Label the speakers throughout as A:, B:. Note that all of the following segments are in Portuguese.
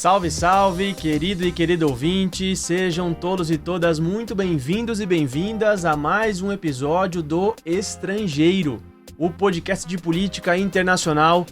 A: Salve, salve, querido e querido ouvinte, sejam todos e todas muito bem-vindos e bem-vindas a mais um episódio do Estrangeiro, o podcast de política internacional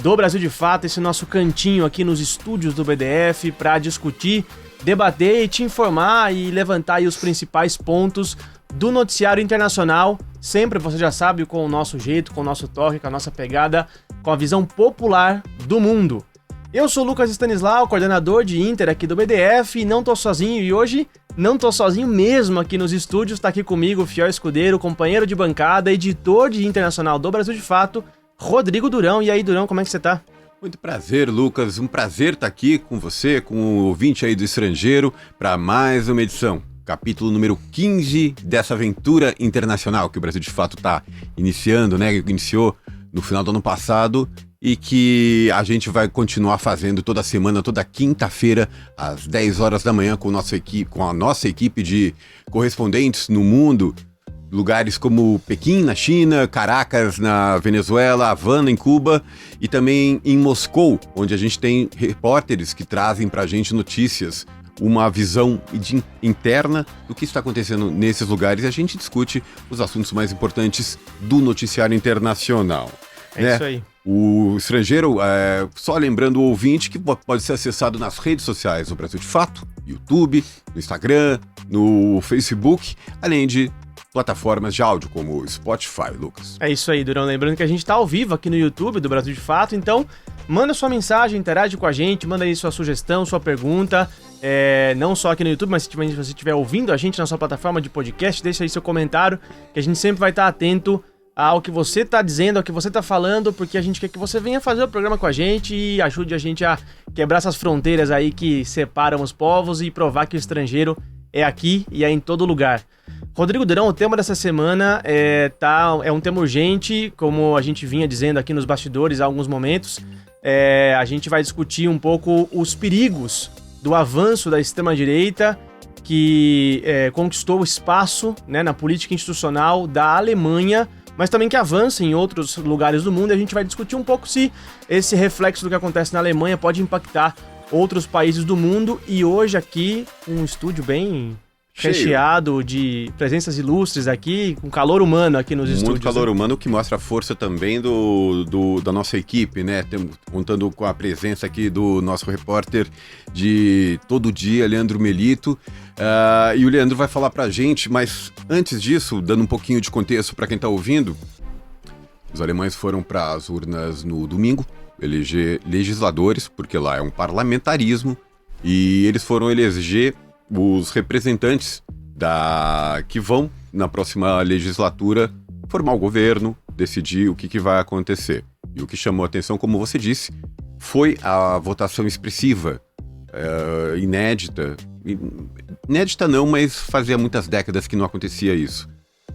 A: do Brasil de Fato, esse nosso cantinho aqui nos estúdios do BDF para discutir, debater e te informar e levantar aí os principais pontos do noticiário internacional, sempre, você já sabe, com o nosso jeito, com o nosso toque, com a nossa pegada, com a visão popular do mundo. Eu sou o Lucas Stanislau, coordenador de Inter aqui do BDF, e não tô sozinho, e hoje não tô sozinho mesmo aqui nos estúdios, tá aqui comigo o fiel escudeiro, companheiro de bancada, editor de Internacional do Brasil de Fato, Rodrigo Durão. E aí, Durão, como é que você tá?
B: Muito prazer, Lucas, um prazer estar aqui com você, com o ouvinte aí do Estrangeiro, para mais uma edição. Capítulo número 15 dessa aventura internacional que o Brasil de Fato tá iniciando, né? Iniciou no final do ano passado e que a gente vai continuar fazendo toda semana, toda quinta-feira, às 10 horas da manhã, com a nossa equipe de correspondentes no mundo, lugares como Pequim, na China, Caracas, na Venezuela, Havana, em Cuba, e também em Moscou, onde a gente tem repórteres que trazem pra gente notícias, uma visão interna do que está acontecendo nesses lugares, e a gente discute os assuntos mais importantes do noticiário internacional.
A: É isso aí.
B: O Estrangeiro, só lembrando o ouvinte que pode ser acessado nas redes sociais do Brasil de Fato, YouTube, no Instagram, no Facebook, além de plataformas de áudio como o Spotify, Lucas.
A: É isso aí, Durão. Lembrando que a gente tá ao vivo aqui no YouTube do Brasil de Fato, então manda sua mensagem, interage com a gente, manda aí sua sugestão, sua pergunta, não só aqui no YouTube, mas se você estiver ouvindo a gente na sua plataforma de podcast, deixa aí seu comentário, que a gente sempre vai estar atento ao que você tá dizendo, ao que você tá falando, porque a gente quer que você venha fazer o programa com a gente e ajude a gente a quebrar essas fronteiras aí que separam os povos e provar que o estrangeiro é aqui e é em todo lugar. Rodrigo Durão, o tema dessa semana é um tema urgente, como a gente vinha dizendo aqui nos bastidores há alguns momentos. A gente vai discutir um pouco os perigos do avanço da extrema-direita que conquistou espaço, né, na política institucional da Alemanha, mas também que avança em outros lugares do mundo. E a gente vai discutir um pouco se esse reflexo do que acontece na Alemanha pode impactar outros países do mundo. E hoje aqui, um estúdio bem recheado de presenças ilustres aqui, com calor humano aqui nos estúdios.
B: Muito calor humano, que mostra a força também da nossa equipe, né? Contando com a presença aqui do nosso repórter de todo dia, Leandro Melito. E o Leandro vai falar pra gente, mas antes disso, dando um pouquinho de contexto para quem tá ouvindo, os alemães foram para as urnas no domingo, eleger legisladores, porque lá é um parlamentarismo, e eles foram eleger os representantes que vão, na próxima legislatura, formar o governo, decidir o que vai acontecer. E o que chamou a atenção, como você disse, foi a votação expressiva, inédita. Inédita não, mas fazia muitas décadas que não acontecia isso.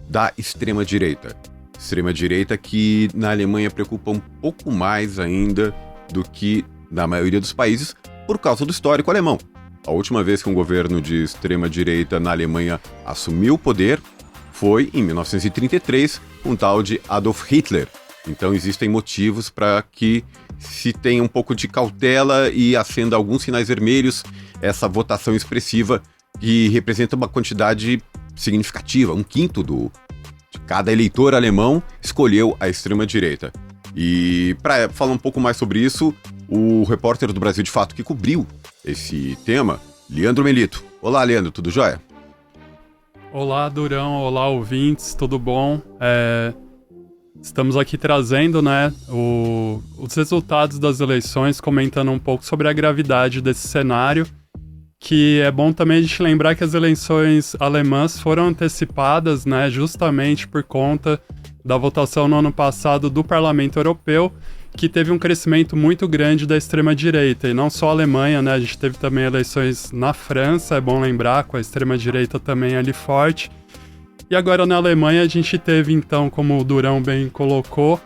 B: Da extrema-direita. Extrema-direita que na Alemanha preocupa um pouco mais ainda do que na maioria dos países, por causa do histórico alemão. A última vez que um governo de extrema-direita na Alemanha assumiu o poder foi em 1933, com o tal de Adolf Hitler. Então existem motivos para que se tenha um pouco de cautela e acenda alguns sinais vermelhos essa votação expressiva que representa uma quantidade significativa, 1/5 de cada eleitor alemão escolheu a extrema-direita. E para falar um pouco mais sobre isso, o repórter do Brasil de Fato que cobriu esse tema, Leandro Melito. Olá, Leandro, tudo jóia?
C: Olá, Durão, olá, ouvintes, tudo bom? Estamos aqui trazendo, né, os resultados das eleições, comentando um pouco sobre a gravidade desse cenário, que é bom também a gente lembrar que as eleições alemãs foram antecipadas, né, justamente por conta da votação no ano passado do Parlamento Europeu, que teve um crescimento muito grande da extrema-direita, e não só a Alemanha, né, a gente teve também eleições na França, é bom lembrar, com a extrema-direita também ali forte. E agora na Alemanha a gente teve então, como o Durão bem colocou,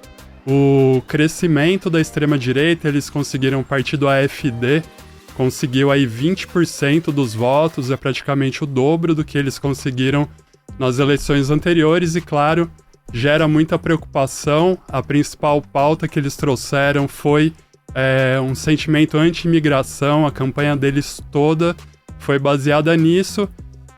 C: o crescimento da extrema-direita. Eles conseguiram, o partido AfD conseguiu aí 20% dos votos, é praticamente o dobro do que eles conseguiram nas eleições anteriores e, claro, gera muita preocupação. A principal pauta que eles trouxeram foi um sentimento anti-imigração, a campanha deles toda foi baseada nisso.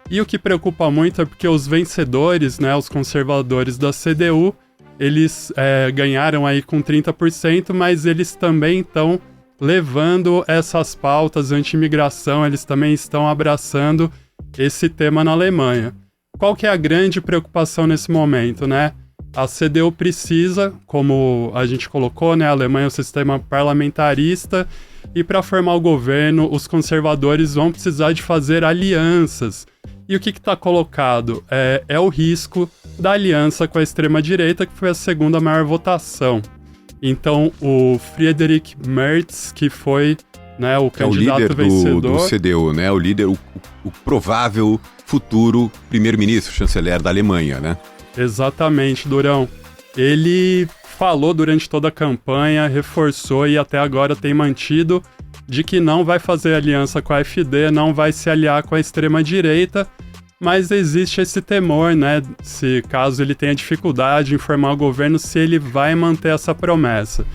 C: E o que preocupa muito é porque os vencedores, né, os conservadores da CDU, eles ganharam aí com 30%, mas eles também estão levando essas pautas anti-imigração, eles também estão abraçando esse tema na Alemanha. Qual que é a grande preocupação nesse momento, né? A CDU precisa, como a gente colocou, né, a Alemanha é um sistema parlamentarista, e para formar o governo, os conservadores vão precisar de fazer alianças. E o que está colocado? É o risco da aliança com a extrema-direita, que foi a segunda maior votação. Então, o Friedrich Merz, que foi, né, o candidato
B: líder
C: vencedor...
B: do CDU, né? O líder, o provável futuro primeiro-ministro, chanceler da Alemanha, né?
C: Exatamente, Durão. Ele falou durante toda a campanha, reforçou e até agora tem mantido de que não vai fazer aliança com a AfD, não vai se aliar com a extrema-direita, mas existe esse temor, né, se caso ele tenha dificuldade em formar o governo, se ele vai manter essa promessa.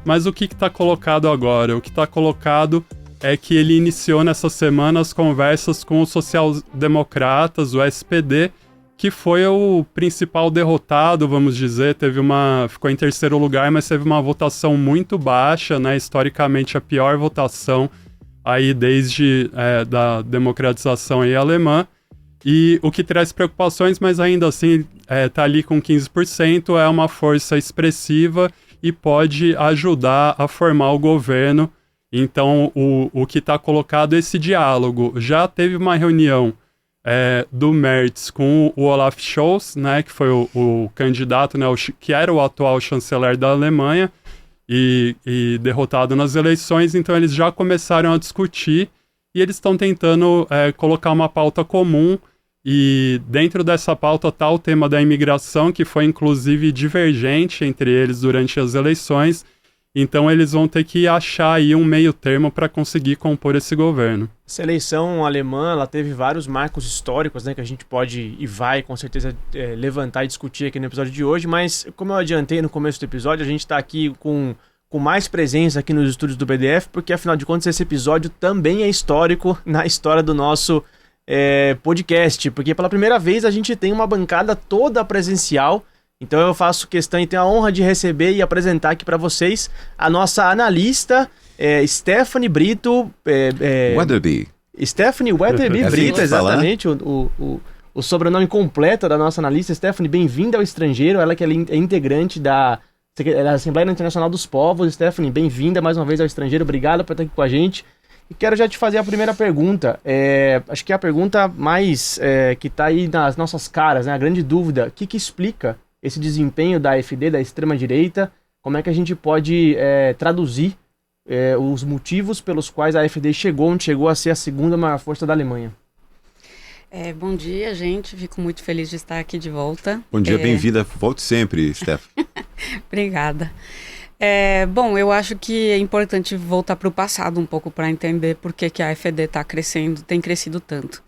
C: Mas o que está colocado agora? O que está colocado é que ele iniciou nessa semana as conversas com os social-democratas, o SPD, que foi o principal derrotado, vamos dizer, ficou em terceiro lugar, mas teve uma votação muito baixa, né, historicamente a pior votação aí desde da democratização aí alemã, e o que traz preocupações, mas ainda assim tá ali com 15%, é uma força expressiva e pode ajudar a formar o governo. Então o que está colocado é esse diálogo. Já teve uma reunião do Merz com o Olaf Scholz, né, que foi o candidato, né, que era o atual chanceler da Alemanha e derrotado nas eleições, então eles já começaram a discutir e eles estão tentando colocar uma pauta comum, e dentro dessa pauta está o tema da imigração, que foi inclusive divergente entre eles durante as eleições. Então eles vão ter que achar aí um meio termo para conseguir compor esse governo.
A: Essa eleição alemã, ela teve vários marcos históricos, né, que a gente pode e vai com certeza levantar e discutir aqui no episódio de hoje, mas como eu adiantei no começo do episódio, a gente está aqui com mais presença aqui nos estúdios do BDF, porque afinal de contas esse episódio também é histórico na história do nosso podcast, porque pela primeira vez a gente tem uma bancada toda presencial. Então eu faço questão e tenho a honra de receber e apresentar aqui para vocês a nossa analista, Stephanie Brito.
B: Weatherby.
A: Stephanie Weatherby Brito, exatamente, o sobrenome completo da nossa analista. Stephanie, bem-vinda ao Estrangeiro, ela que é integrante da Assembleia Internacional dos Povos. Stephanie, bem-vinda mais uma vez ao Estrangeiro, obrigado por estar aqui com a gente. E quero já te fazer a primeira pergunta, acho que é a pergunta mais que está aí nas nossas caras, né? A grande dúvida, o que explica esse desempenho da AfD, da extrema-direita? Como é que a gente pode traduzir os motivos pelos quais a AfD chegou onde chegou a ser a segunda maior força da Alemanha?
D: Bom dia, gente. Fico muito feliz de estar aqui de volta.
B: Bom dia, bem-vinda. Volte sempre, Steph.
D: Obrigada. Bom, eu acho que é importante voltar para o passado um pouco para entender por que a AfD tem crescido tanto.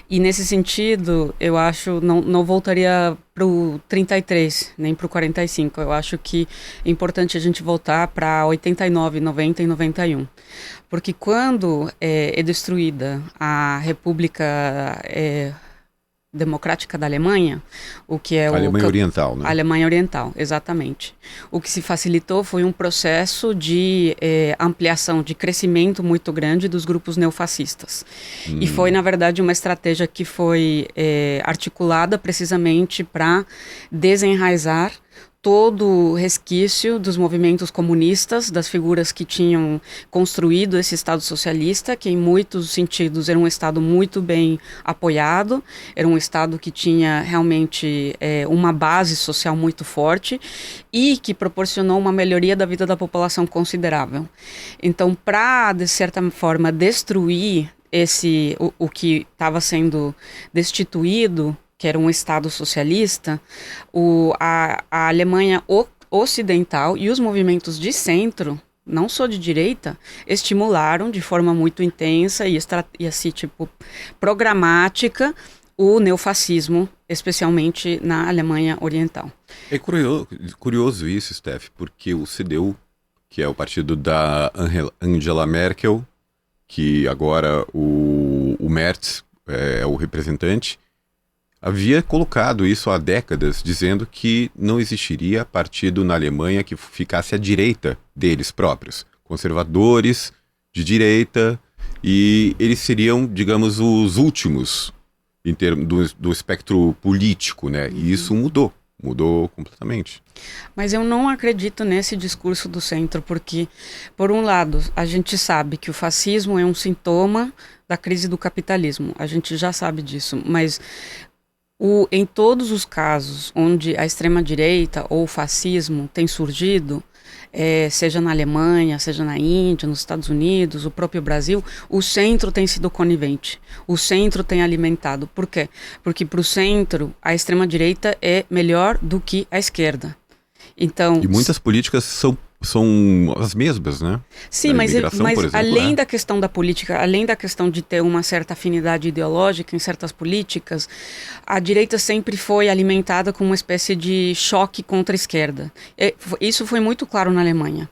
D: E nesse sentido, eu acho, não voltaria para o 33, nem para o 45. Eu acho que é importante a gente voltar para 89, 90 e 91. Porque quando é destruída a República Democrática da Alemanha, o que é
B: a Alemanha Oriental, né?
D: A Alemanha Oriental, exatamente. O que se facilitou foi um processo de ampliação, de crescimento muito grande dos grupos neofascistas. E foi, na verdade, uma estratégia que foi articulada precisamente para desenraizar todo o resquício dos movimentos comunistas, das figuras que tinham construído esse Estado socialista, que em muitos sentidos era um Estado muito bem apoiado, era um Estado que tinha realmente uma base social muito forte e que proporcionou uma melhoria da vida da população considerável. Então, para, de certa forma, destruir o que estava sendo destituído, que era um Estado socialista, a Alemanha ocidental e os movimentos de centro, não só de direita, estimularam de forma muito intensa e assim, programática o neofascismo, especialmente na Alemanha Oriental.
B: É curioso isso, Steph, porque o CDU que é o partido da Angela Merkel, que agora o Merz é o representante, havia colocado isso há décadas, dizendo que não existiria partido na Alemanha que ficasse à direita deles próprios. Conservadores, de direita, e eles seriam, digamos, os últimos em termos do espectro político, né? E isso mudou completamente.
D: Mas eu não acredito nesse discurso do centro, porque, por um lado, a gente sabe que o fascismo é um sintoma da crise do capitalismo. A gente já sabe disso, mas em todos os casos onde a extrema-direita ou o fascismo tem surgido, seja na Alemanha, seja na Índia, nos Estados Unidos, o próprio Brasil, o centro tem sido conivente, o centro tem alimentado. Por quê? Porque para o centro a extrema-direita é melhor do que a esquerda. Então,
B: e muitas políticas são as mesmas, né?
D: Sim, mas exemplo, além da questão da política, além da questão de ter uma certa afinidade ideológica em certas políticas, a direita sempre foi alimentada com uma espécie de choque contra a esquerda. Isso foi muito claro na Alemanha.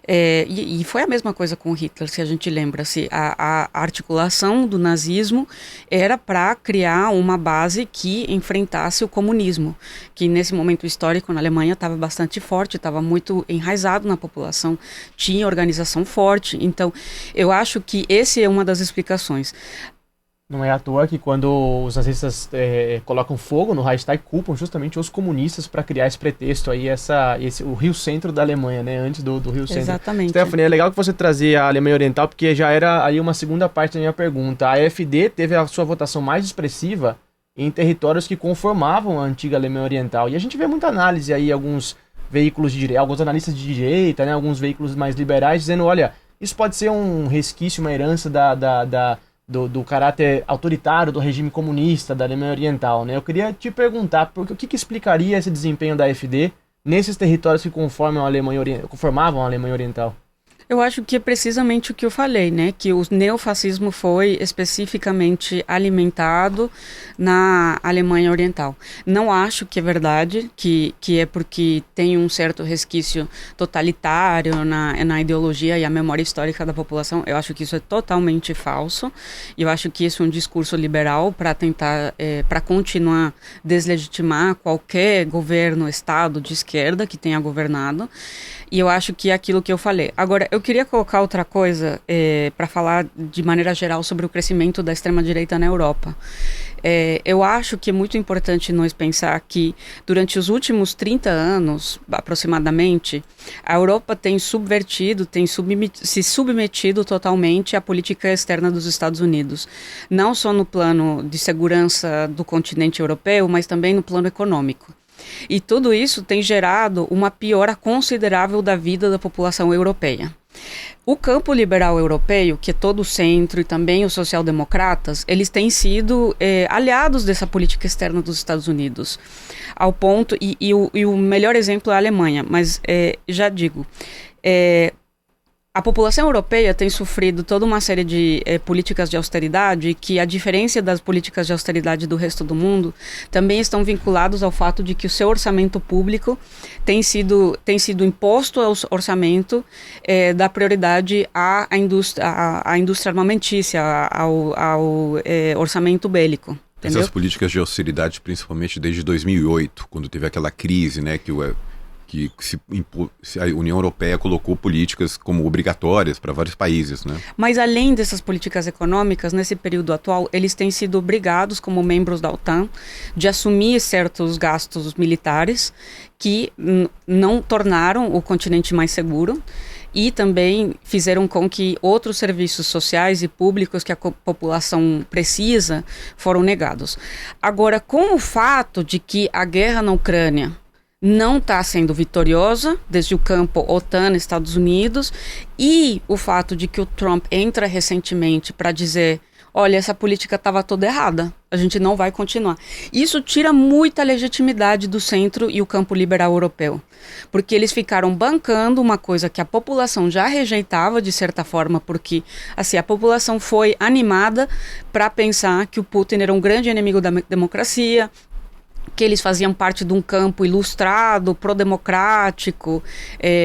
D: E foi a mesma coisa com Hitler, se a gente lembra-se. A articulação do nazismo era para criar uma base que enfrentasse o comunismo, que nesse momento histórico na Alemanha estava bastante forte, estava muito enraizado na população, tinha organização forte. Então, eu acho que esse é uma das explicações.
A: Não é à toa que quando os nazistas colocam fogo no Reichstag, culpam justamente os comunistas para criar esse pretexto aí, o Rio Centro da Alemanha, né? Antes do Rio Centro.
D: Exatamente.
A: Stephanie, é legal que você trazia a Alemanha Oriental, porque já era aí uma segunda parte da minha pergunta. A AfD teve a sua votação mais expressiva em territórios que conformavam a antiga Alemanha Oriental. E a gente vê muita análise aí, alguns veículos de direita, alguns analistas de direita, né? Alguns veículos mais liberais, dizendo, olha, isso pode ser um resquício, uma herança do caráter autoritário do regime comunista da Alemanha Oriental, né? Eu queria te perguntar, o que explicaria esse desempenho da AfD nesses territórios que conformavam a Alemanha Oriental?
D: Eu acho que é precisamente o que eu falei, né? Que o neofascismo foi especificamente alimentado na Alemanha Oriental. Não acho que é verdade, que é porque tem um certo resquício totalitário na ideologia e a memória histórica da população. Eu acho que isso é totalmente falso. Eu acho que isso é um discurso liberal para tentar, para continuar deslegitimar qualquer governo, estado de esquerda que tenha governado. E eu acho que é aquilo que eu falei. Agora, eu queria colocar outra coisa para falar de maneira geral sobre o crescimento da extrema-direita na Europa. Eu acho que é muito importante nós pensar que durante os últimos 30 anos, aproximadamente, a Europa tem se submetido totalmente à política externa dos Estados Unidos. Não só no plano de segurança do continente europeu, mas também no plano econômico. E tudo isso tem gerado uma piora considerável da vida da população europeia. O campo liberal europeu, que é todo o centro e também os social-democratas, eles têm sido aliados dessa política externa dos Estados Unidos. Ao ponto, e o melhor exemplo é a Alemanha, mas já digo, a população europeia tem sofrido toda uma série de políticas de austeridade que, a diferença das políticas de austeridade do resto do mundo, também estão vinculados ao fato de que o seu orçamento público tem sido imposto ao orçamento da prioridade à indústria armamentícia, ao orçamento bélico. Entendeu?
B: Essas políticas de austeridade, principalmente desde 2008, quando teve aquela crise, né, que a União Europeia colocou políticas como obrigatórias para vários países, né?
D: Mas além dessas políticas econômicas, nesse período atual, eles têm sido obrigados, como membros da OTAN, de assumir certos gastos militares que não tornaram o continente mais seguro e também fizeram com que outros serviços sociais e públicos que a população precisa foram negados. Agora, com o fato de que a guerra na Ucrânia não está sendo vitoriosa, desde o campo OTAN, Estados Unidos, e o fato de que o Trump entra recentemente para dizer, olha, essa política estava toda errada, a gente não vai continuar. Isso tira muita legitimidade do centro e o campo liberal europeu, porque eles ficaram bancando uma coisa que a população já rejeitava de certa forma, porque assim, a população foi animada para pensar que o Putin era um grande inimigo da democracia, que eles faziam parte de um campo ilustrado, pro-democrático,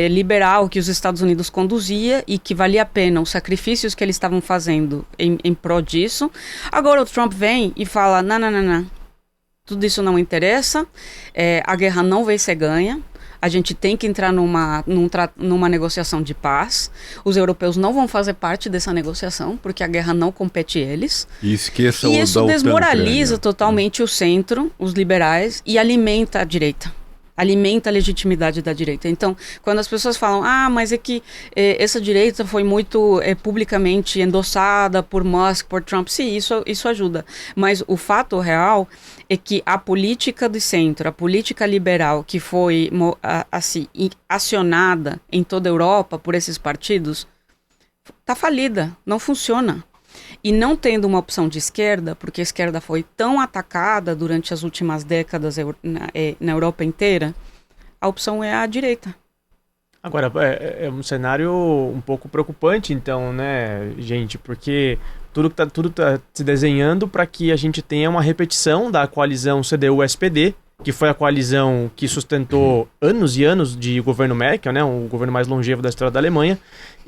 D: liberal, que os Estados Unidos conduzia e que valia a pena os sacrifícios que eles estavam fazendo em prol disso. Agora o Trump vem e fala, não, tudo isso não interessa, a guerra não vai ser ganha, a gente tem que entrar numa negociação de paz. Os europeus não vão fazer parte dessa negociação, porque a guerra não compete eles.
B: E esqueça o
D: E isso desmoraliza
B: Ucrânia.
D: totalmente o centro, os liberais, e alimenta a direita. Alimenta a legitimidade da direita. Então, quando as pessoas falam, mas é que essa direita foi muito publicamente endossada por Musk, por Trump, sim, isso ajuda. Mas o fato real é que a política de centro, a política liberal que foi assim, acionada em toda a Europa por esses partidos, está falida, não funciona. E não tendo uma opção de esquerda, porque a esquerda foi tão atacada durante as últimas décadas na Europa inteira, a opção é a direita.
A: Agora, é um cenário um pouco preocupante, então, né, gente? Porque tudo tá se desenhando para que a gente tenha uma repetição da coalizão CDU-SPD, que foi a coalizão que sustentou anos e anos de governo Merkel, né, o governo mais longevo da história da Alemanha.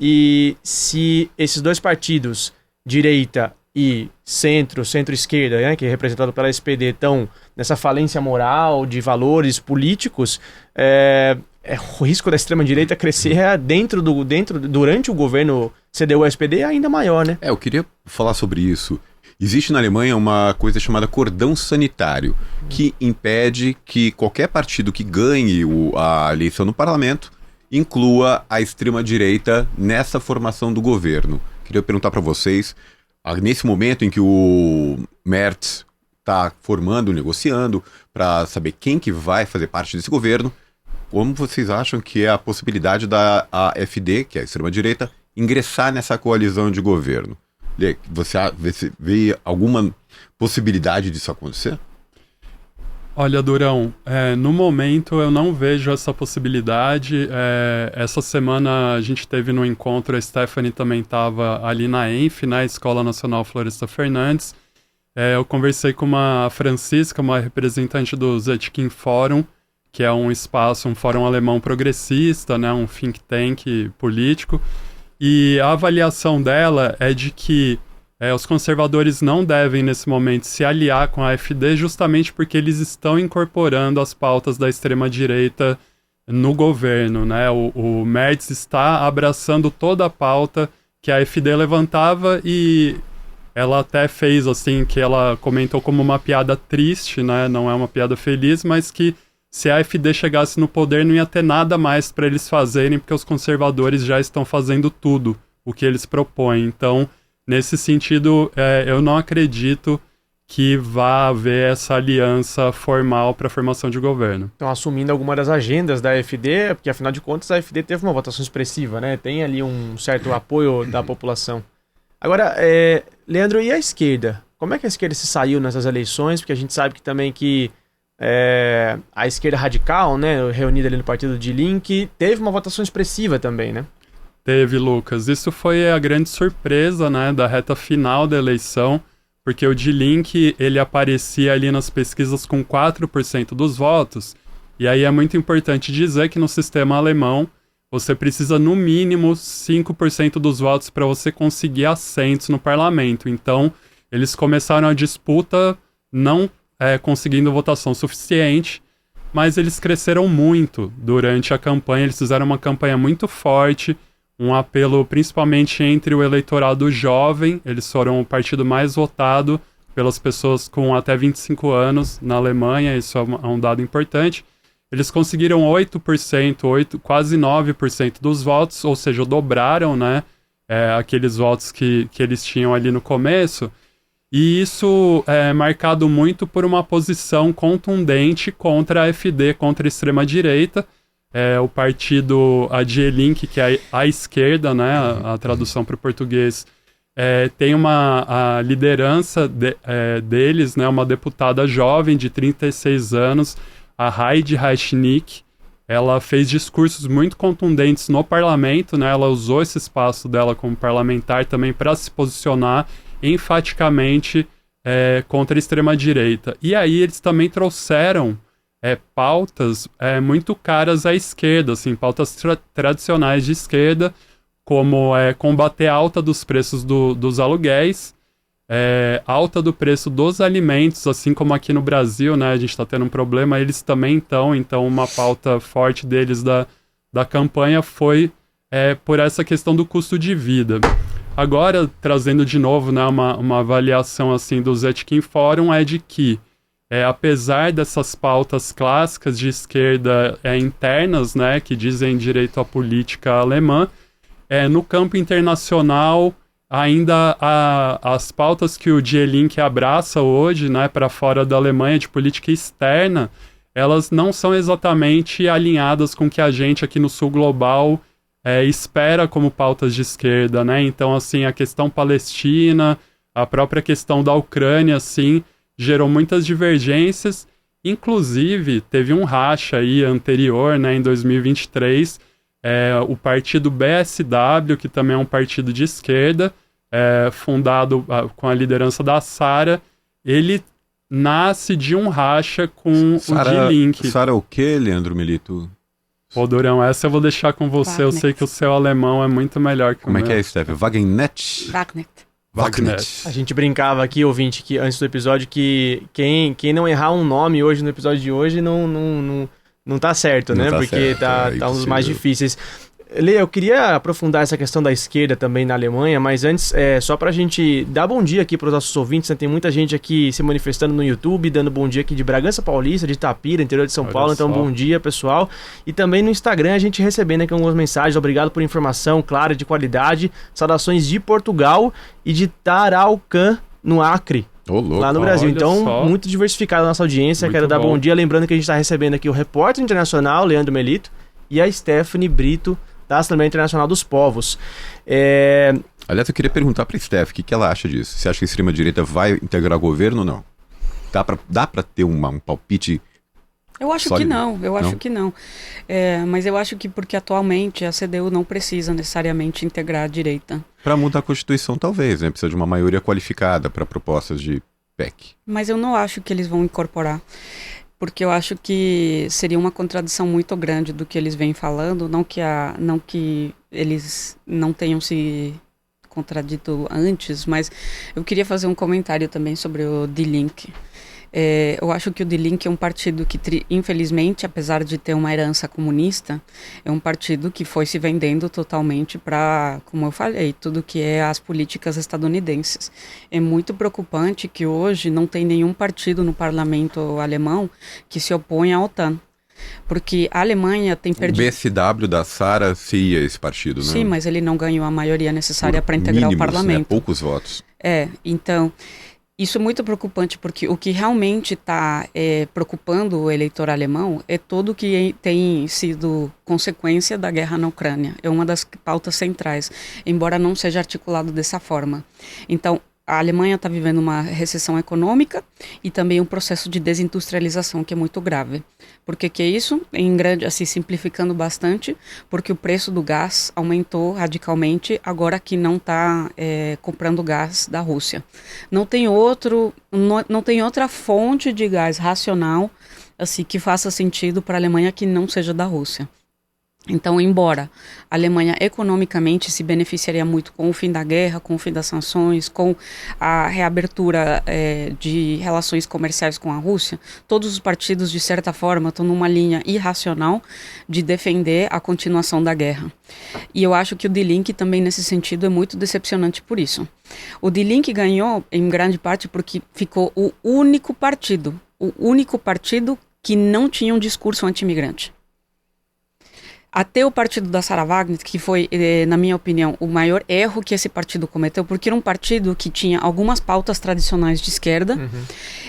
A: E se esses dois partidos, direita e centro-esquerda, né, que é representado pela SPD, estão nessa falência moral de valores políticos, o risco da extrema-direita crescer durante o governo CDU-SPD é ainda maior, né?
B: Eu queria falar sobre isso. Existe na Alemanha uma coisa chamada cordão sanitário, que impede que qualquer partido que ganhe a eleição no parlamento inclua a extrema-direita nessa formação do governo. Queria perguntar para vocês, nesse momento em que o Merz está negociando para saber quem que vai fazer parte desse governo, como vocês acham que é a possibilidade da AfD, que é a extrema-direita, ingressar nessa coalizão de governo? Você vê alguma possibilidade disso acontecer?
C: Olha, Durão, no momento eu não vejo essa possibilidade. Essa semana a gente teve no encontro, a Stephanie também estava ali na ENF, na Escola Nacional Floresta Fernandes. Eu conversei com uma Francisca, uma representante do Zetkin Forum, que é um fórum alemão progressista, né, um think tank político. E a avaliação dela é de que os conservadores não devem, nesse momento, se aliar com a AfD justamente porque eles estão incorporando as pautas da extrema-direita no governo, né? O Merz está abraçando toda a pauta que a AfD levantava e ela até fez, assim, que ela comentou como uma piada triste, né? Não é uma piada feliz, mas que se a AfD chegasse no poder não ia ter nada mais para eles fazerem porque os conservadores já estão fazendo tudo o que eles propõem. Então, nesse sentido, eu não acredito que vá haver essa aliança formal para a formação de governo.
A: Estão assumindo alguma das agendas da AfD, porque afinal de contas a AfD teve uma votação expressiva, né? Tem ali um certo apoio da população. Agora, Leandro, e a esquerda? Como é que a esquerda se saiu nessas eleições? Porque a gente sabe que também que a esquerda radical, né, reunida ali no partido de Link, teve uma votação expressiva também, né?
C: Teve, Lucas. Isso foi a grande surpresa, né, da reta final da eleição, porque o Die Linke, ele aparecia ali nas pesquisas com 4% dos votos, e aí é muito importante dizer que no sistema alemão você precisa no mínimo 5% dos votos para você conseguir assentos no parlamento. Então, eles começaram a disputa não conseguindo votação suficiente, mas eles cresceram muito durante a campanha, eles fizeram uma campanha muito forte, um apelo principalmente entre o eleitorado jovem. Eles foram o partido mais votado pelas pessoas com até 25 anos na Alemanha, isso é um dado importante. Eles conseguiram 8%, quase 9% dos votos, ou seja, dobraram, né, aqueles votos que eles tinham ali no começo. E isso é marcado muito por uma posição contundente contra a AfD, contra a extrema-direita. O partido, a Die Linke, que é a esquerda, né, a tradução para o português, tem a liderança deles, né, uma deputada jovem de 36 anos, a Heidi Reichnick. Ela fez discursos muito contundentes no parlamento, né, ela usou esse espaço dela como parlamentar também para se posicionar enfaticamente contra a extrema-direita. E aí eles também trouxeram pautas muito caras à esquerda, assim, pautas tradicionais de esquerda, como combater a alta dos preços dos aluguéis, alta do preço dos alimentos, assim como aqui no Brasil, né, a gente está tendo um problema, eles também estão, então uma pauta forte deles da campanha foi por essa questão do custo de vida. Agora, trazendo de novo, né, uma avaliação assim, do Zetkin Forum, é de que apesar dessas pautas clássicas de esquerda internas, né, que dizem direito à política alemã, no campo internacional, ainda as pautas que o Die Linke abraça hoje, né, para fora da Alemanha, de política externa, elas não são exatamente alinhadas com o que a gente aqui no Sul Global espera como pautas de esquerda, né? Então, assim, a questão palestina, a própria questão da Ucrânia, assim, gerou muitas divergências, inclusive teve um racha aí anterior, né, em 2023, o partido BSW, que também é um partido de esquerda, fundado com a liderança da Sara, ele nasce de um racha com o Die Linke.
B: Sara o quê, Leandro Melito?
C: Pô, Durão, essa eu vou deixar com você,
D: Wagner.
C: Eu sei que o seu alemão é muito melhor que o meu.
B: Como é que é, Steph? Wagnet?
D: Wagner.
A: A gente brincava aqui, ouvinte, que antes do episódio, que quem não errar um nome hoje no episódio de hoje não tá certo, né?
B: Não tá
A: porque
B: certo,
A: tá um dos mais difíceis. Lê, eu queria aprofundar essa questão da esquerda também na Alemanha, mas antes, só pra gente dar bom dia aqui pros nossos ouvintes, né? Tem muita gente aqui se manifestando no YouTube, dando bom dia aqui de Bragança Paulista, de Itapira, interior de São Paulo, então bom dia, pessoal. E também no Instagram a gente recebendo aqui algumas mensagens, obrigado por informação clara, de qualidade, saudações de Portugal e de Taraucã, no Acre. Lá no Brasil.
C: Olha
A: Então,
C: só.
A: muito diversificada a nossa audiência.
C: Muito
A: Quero dar
C: bom.
A: bom dia, lembrando que a gente está recebendo aqui o repórter internacional, Leandro Melito, e a Stephanie Brito, da Assembleia Internacional dos Povos.
B: Aliás, eu queria perguntar pra Steph o que ela acha disso. Você acha que a extrema-direita vai integrar o governo ou não? Dá pra ter um palpite?
D: Eu acho
B: Sólido?
D: que não,
B: Não?
D: que não. Mas eu acho que porque atualmente a CDU não precisa necessariamente integrar a direita.
B: Pra mudar a Constituição, talvez, né? Precisa de uma maioria qualificada para propostas de PEC.
D: Mas eu não acho que eles vão incorporar. Porque eu acho que seria uma contradição muito grande do que eles vêm falando, não que eles não tenham se contradito antes, mas eu queria fazer um comentário também sobre o Die Linke. Eu acho que o Die Linke é um partido que, infelizmente, apesar de ter uma herança comunista, é um partido que foi se vendendo totalmente para, como eu falei, tudo que é as políticas estadunidenses. É muito preocupante que hoje não tem nenhum partido no parlamento alemão que se opõe à OTAN. Porque a Alemanha tem perdido...
B: O BSW da Sara seria esse partido, né?
D: Sim, mas ele não ganhou a maioria necessária para integrar
B: mínimos,
D: o parlamento.
B: Né? Poucos votos.
D: Então... Isso é muito preocupante porque o que realmente está preocupando o eleitor alemão é tudo que tem sido consequência da guerra na Ucrânia. É uma das pautas centrais, embora não seja articulado dessa forma. Então, a Alemanha está vivendo uma recessão econômica e também um processo de desindustrialização que é muito grave. Por que é isso? Assim, simplificando bastante, porque o preço do gás aumentou radicalmente agora que não está comprando gás da Rússia. Não tem outra fonte de gás racional assim, que faça sentido para a Alemanha que não seja da Rússia. Então, embora a Alemanha economicamente se beneficiaria muito com o fim da guerra, com o fim das sanções, com a reabertura de relações comerciais com a Rússia, todos os partidos, de certa forma, estão numa linha irracional de defender a continuação da guerra. E eu acho que o Die Linke também, nesse sentido, é muito decepcionante por isso. O Die Linke ganhou, em grande parte, porque ficou o único partido que não tinha um discurso anti-imigrante. Até o partido da Sara Wagner, que foi, na minha opinião, o maior erro que esse partido cometeu, porque era um partido que tinha algumas pautas tradicionais de esquerda,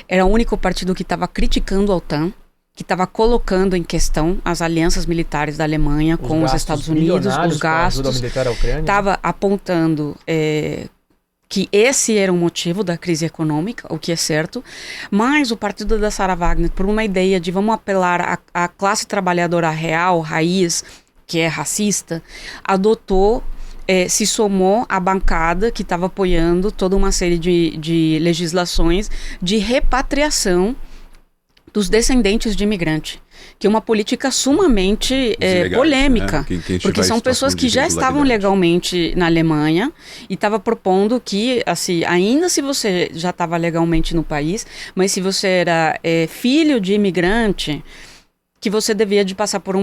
D: era o único partido que estava criticando a OTAN, que estava colocando em questão as alianças militares da Alemanha com os Estados Unidos, os gastos, estava apontando que esse era o motivo da crise econômica, o que é certo, mas o partido da Sara Wagner, por uma ideia de vamos apelar à classe trabalhadora real, raiz, que é racista, adotou se somou à bancada que estava apoiando toda uma série de legislações de repatriação dos descendentes de imigrante, que é uma política sumamente polêmica, né? Porque são pessoas que já estavam legalmente na Alemanha e estava propondo que, assim, ainda se você já estava legalmente no país, mas se você era filho de imigrante, que você devia de passar por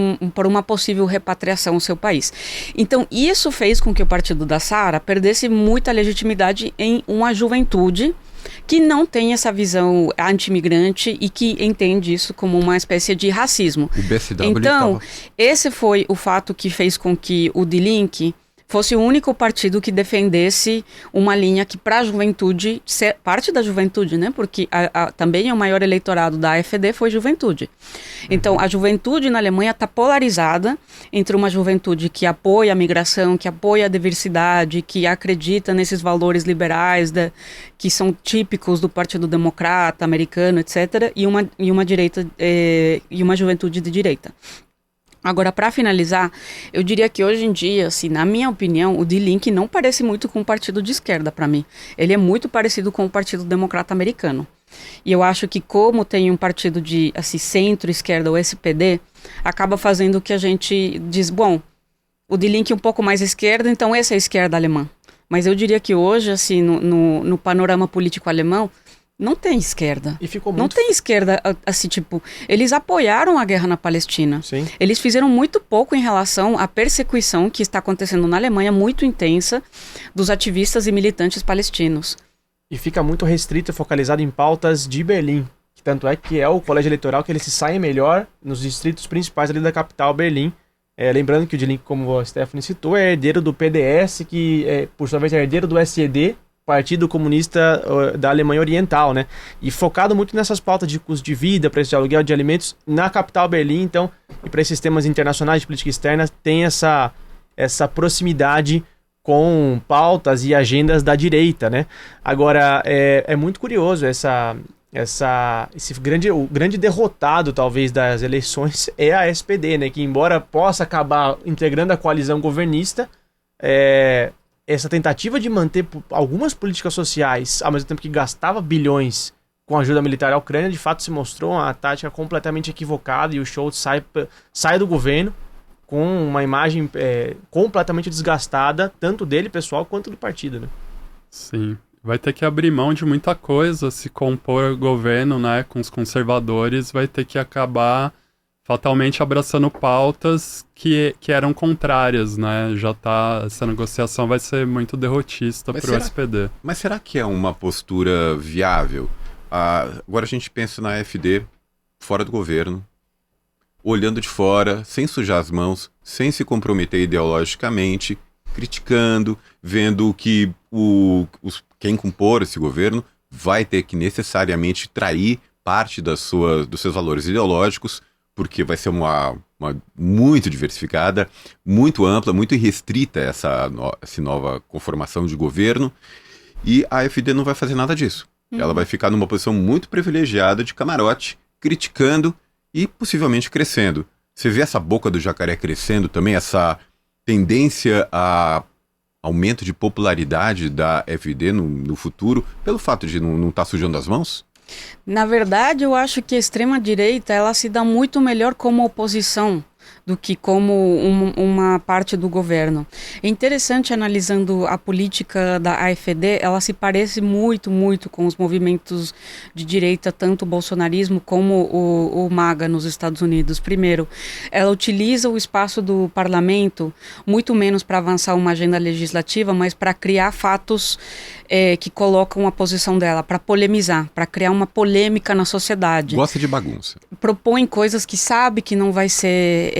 D: uma possível repatriação ao seu país. Então, isso fez com que o partido da Sara perdesse muita legitimidade em uma juventude que não tem essa visão anti-imigrante e que entende isso como uma espécie de racismo.
B: O BSW
D: então, esse foi o fato que fez com que o Die Linke fosse o único partido que defendesse uma linha que para a juventude, parte da juventude, né? Porque também o maior eleitorado da AfD foi juventude. Então, a juventude na Alemanha está polarizada entre uma juventude que apoia a migração, que apoia a diversidade, que acredita nesses valores liberais que são típicos do Partido Democrata americano, etc., e uma direita e uma juventude de direita. Agora, para finalizar, eu diria que hoje em dia, assim, na minha opinião, o Die Linke não parece muito com o partido de esquerda para mim. Ele é muito parecido com o Partido Democrata americano. E eu acho que como tem um partido de assim, centro-esquerda, o SPD, acaba fazendo que a gente diz, bom, o Die Linke é um pouco mais esquerda, então essa é a esquerda alemã. Mas eu diria que hoje, assim, no panorama político alemão, não tem esquerda.
A: E ficou muito...
D: Não tem esquerda, assim, tipo... Eles apoiaram a guerra na Palestina.
A: Sim.
D: Eles fizeram muito pouco em relação à persecuição que está acontecendo na Alemanha, muito intensa, dos ativistas e militantes palestinos.
A: E fica muito restrito e focalizado em pautas de Berlim. Tanto é que é o colégio eleitoral que ele se sai melhor nos distritos principais ali da capital, Berlim. Lembrando que o Die Linke, como a Stephanie citou, é herdeiro do PDS, que por sua vez é herdeiro do SED, Partido Comunista da Alemanha Oriental, né? E focado muito nessas pautas de custo de vida, preço de aluguel, de alimentos na capital Berlim, então, e para esses temas internacionais de política externa, tem essa proximidade com pautas e agendas da direita, né? Agora, é muito curioso o grande derrotado, talvez, das eleições é a SPD, né? Que embora possa acabar integrando a coalizão governista, essa tentativa de manter algumas políticas sociais, ao mesmo tempo que gastava bilhões com ajuda militar à Ucrânia, de fato se mostrou uma tática completamente equivocada e o Scholz sai do governo com uma imagem completamente desgastada, tanto dele, pessoal, quanto do partido, né?
C: Sim. Vai ter que abrir mão de muita coisa, se compor governo, né, com os conservadores, vai ter que acabar fatalmente abraçando pautas que eram contrárias, né? Essa negociação vai ser muito derrotista para o SPD.
B: Mas será que é uma postura viável? Agora a gente pensa na AfD fora do governo, olhando de fora, sem sujar as mãos, sem se comprometer ideologicamente, criticando, vendo que quem compor esse governo vai ter que necessariamente trair parte dos seus valores ideológicos, porque vai ser uma muito diversificada, muito ampla, muito irrestrita essa nova conformação de governo, e a AfD não vai fazer nada disso. Ela vai ficar numa posição muito privilegiada de camarote, criticando e possivelmente crescendo. Você vê essa boca do jacaré crescendo também, essa tendência a aumento de popularidade da AfD no futuro, pelo fato de não estar sujando as mãos?
D: Na verdade, eu acho que a extrema-direita ela se dá muito melhor como oposição do que como uma parte do governo. É interessante, analisando a política da AfD, ela se parece muito, muito com os movimentos de direita, tanto o bolsonarismo como o MAGA nos Estados Unidos. Primeiro, ela utiliza o espaço do parlamento muito menos para avançar uma agenda legislativa, mas para criar fatos que colocam a posição dela, para polemizar, para criar uma polêmica na sociedade.
B: Gosta de bagunça.
D: Propõe coisas que sabe que não vai ser...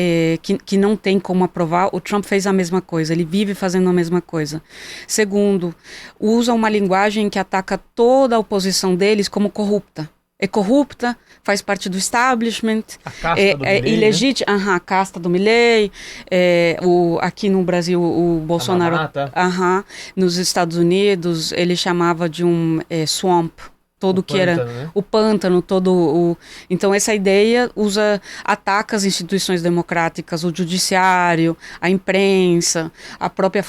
D: que não tem como aprovar. O Trump fez a mesma coisa, ele vive fazendo a mesma coisa. Segundo, usa uma linguagem que ataca toda a oposição deles como corrupta. É corrupta, faz parte do establishment,
A: a casta do Milley,
D: ilegítima, né? A casta do Milley, aqui no Brasil o Bolsonaro, nos Estados Unidos ele chamava de um swamp, todo que era o pântano, então essa ideia ataca as instituições democráticas, o judiciário, a imprensa, a própria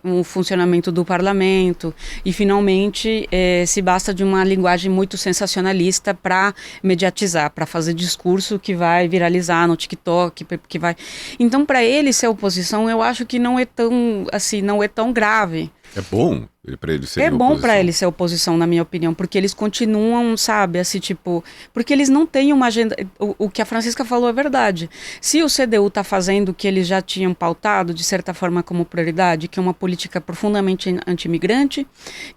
D: o funcionamento do parlamento, e finalmente se basta de uma linguagem muito sensacionalista para mediatizar, para fazer discurso que vai viralizar no TikTok, que vai... Então, para ele ser oposição, eu acho que não é tão grave.
B: É bom para ele ser oposição.
D: É bom para ele ser oposição, na minha opinião, porque eles continuam, sabe, assim, tipo... Porque eles não têm uma agenda... O que a Francisca falou é verdade. Se o CDU está fazendo o que eles já tinham pautado, de certa forma, como prioridade, que é uma política profundamente anti-imigrante,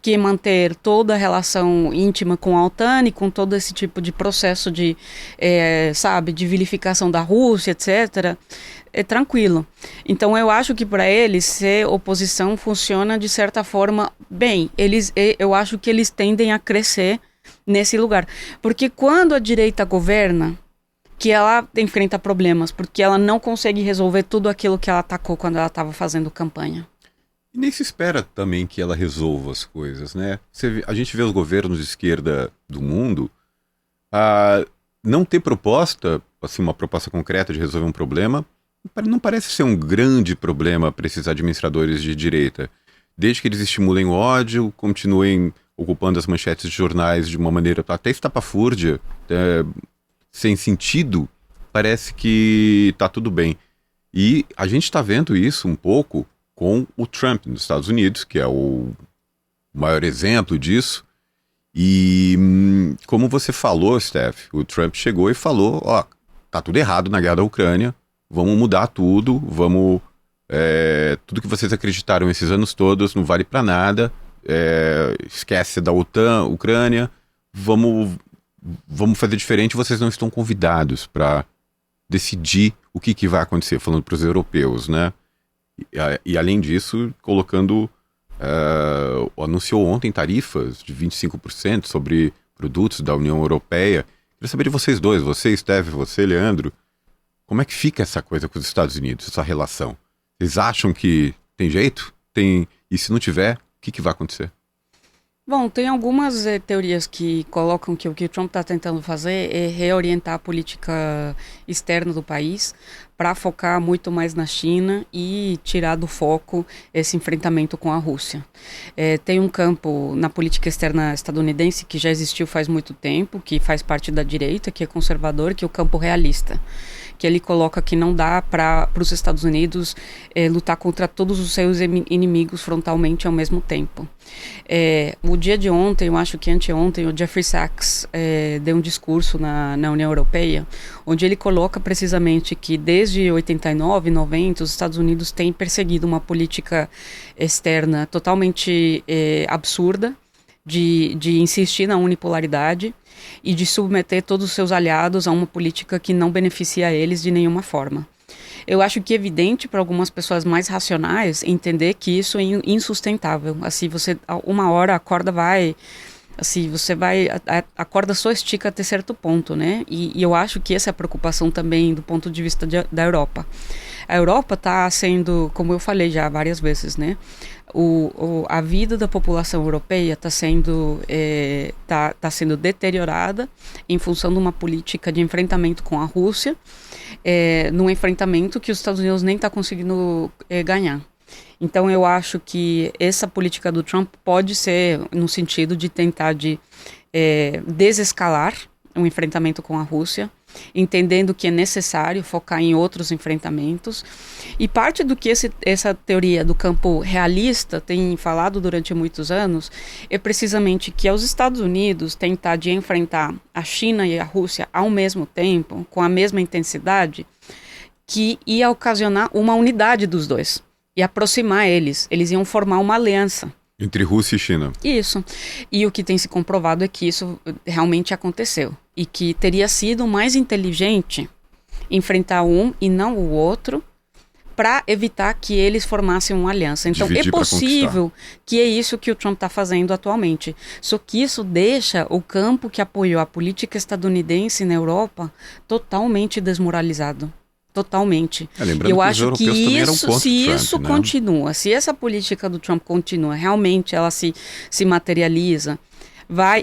D: que é manter toda a relação íntima com a OTAN e com todo esse tipo de processo de, sabe, de vilificação da Rússia, etc., é tranquilo. Então eu acho que para eles ser oposição funciona de certa forma bem. Eu acho que eles tendem a crescer nesse lugar. Porque quando a direita governa, que ela enfrenta problemas, porque ela não consegue resolver tudo aquilo que ela atacou quando ela estava fazendo campanha.
B: E nem se espera também que ela resolva as coisas, né? A gente vê os governos de esquerda do mundo não ter proposta, assim, uma proposta concreta de resolver um problema. Não parece ser um grande problema para esses administradores de direita. Desde que eles estimulem o ódio, continuem ocupando as manchetes de jornais de uma maneira até estapafúrdia, sem sentido, parece que está tudo bem. E a gente está vendo isso um pouco com o Trump nos Estados Unidos, que é o maior exemplo disso. E como você falou, Steph, o Trump chegou e falou, tá tudo errado na guerra da Ucrânia, vamos mudar tudo, tudo que vocês acreditaram esses anos todos não vale para nada, esquece da OTAN, Ucrânia, vamos fazer diferente, vocês não estão convidados para decidir o que vai acontecer, falando para os europeus, né? E além disso, anunciou ontem tarifas de 25% sobre produtos da União Europeia. Queria saber de vocês dois, você, Steph, você, Leandro, como é que fica essa coisa com os Estados Unidos, essa relação? Vocês acham que tem jeito? E se não tiver, o que vai acontecer?
D: Bom, tem algumas teorias que colocam que o que o Trump está tentando fazer é reorientar a política externa do país para focar muito mais na China e tirar do foco esse enfrentamento com a Rússia. Tem um campo na política externa estadunidense que já existiu faz muito tempo, que faz parte da direita, que é conservador, que é o campo realista, que ele coloca que não dá para os Estados Unidos lutar contra todos os seus inimigos frontalmente ao mesmo tempo. O dia de ontem, eu acho que anteontem, o Jeffrey Sachs deu um discurso na União Europeia, onde ele coloca precisamente que desde 89, 90, os Estados Unidos têm perseguido uma política externa totalmente absurda, de insistir na unipolaridade e de submeter todos os seus aliados a uma política que não beneficia eles de nenhuma forma. Eu acho que é evidente para algumas pessoas mais racionais entender que isso é insustentável. Assim, uma hora a corda vai... Assim, a corda só estica até certo ponto, né? E eu acho que essa é a preocupação também do ponto de vista da Europa. A Europa está sendo, como eu falei já várias vezes, né? A vida da população europeia está sendo deteriorada em função de uma política de enfrentamento com a Rússia, num enfrentamento que os Estados Unidos nem está conseguindo ganhar. Então eu acho que essa política do Trump pode ser no sentido de tentar desescalar um enfrentamento com a Rússia, entendendo que é necessário focar em outros enfrentamentos. E parte do que essa teoria do campo realista tem falado durante muitos anos é precisamente que os Estados Unidos tentar de enfrentar a China e a Rússia ao mesmo tempo, com a mesma intensidade, que ia ocasionar uma unidade dos dois e aproximar eles. Eles iam formar uma aliança.
B: Entre Rússia e China.
D: Isso. E o que tem se comprovado é que isso realmente aconteceu. E que teria sido mais inteligente enfrentar um e não o outro para evitar que eles formassem uma aliança. Então é possível que é isso que o Trump está fazendo atualmente. Só que isso deixa o campo que apoiou a política estadunidense na Europa totalmente desmoralizado. Totalmente. Eu acho que isso continua, se essa política do Trump continua, realmente ela se materializa,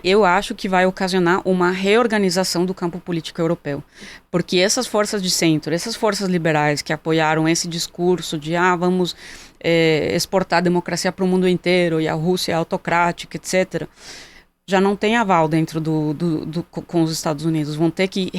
D: eu acho que vai ocasionar uma reorganização do campo político europeu. Porque essas forças de centro, essas forças liberais que apoiaram esse discurso de vamos exportar a democracia para o mundo inteiro e a Rússia é autocrática, etc., já não tem aval dentro com os Estados Unidos. Vão ter que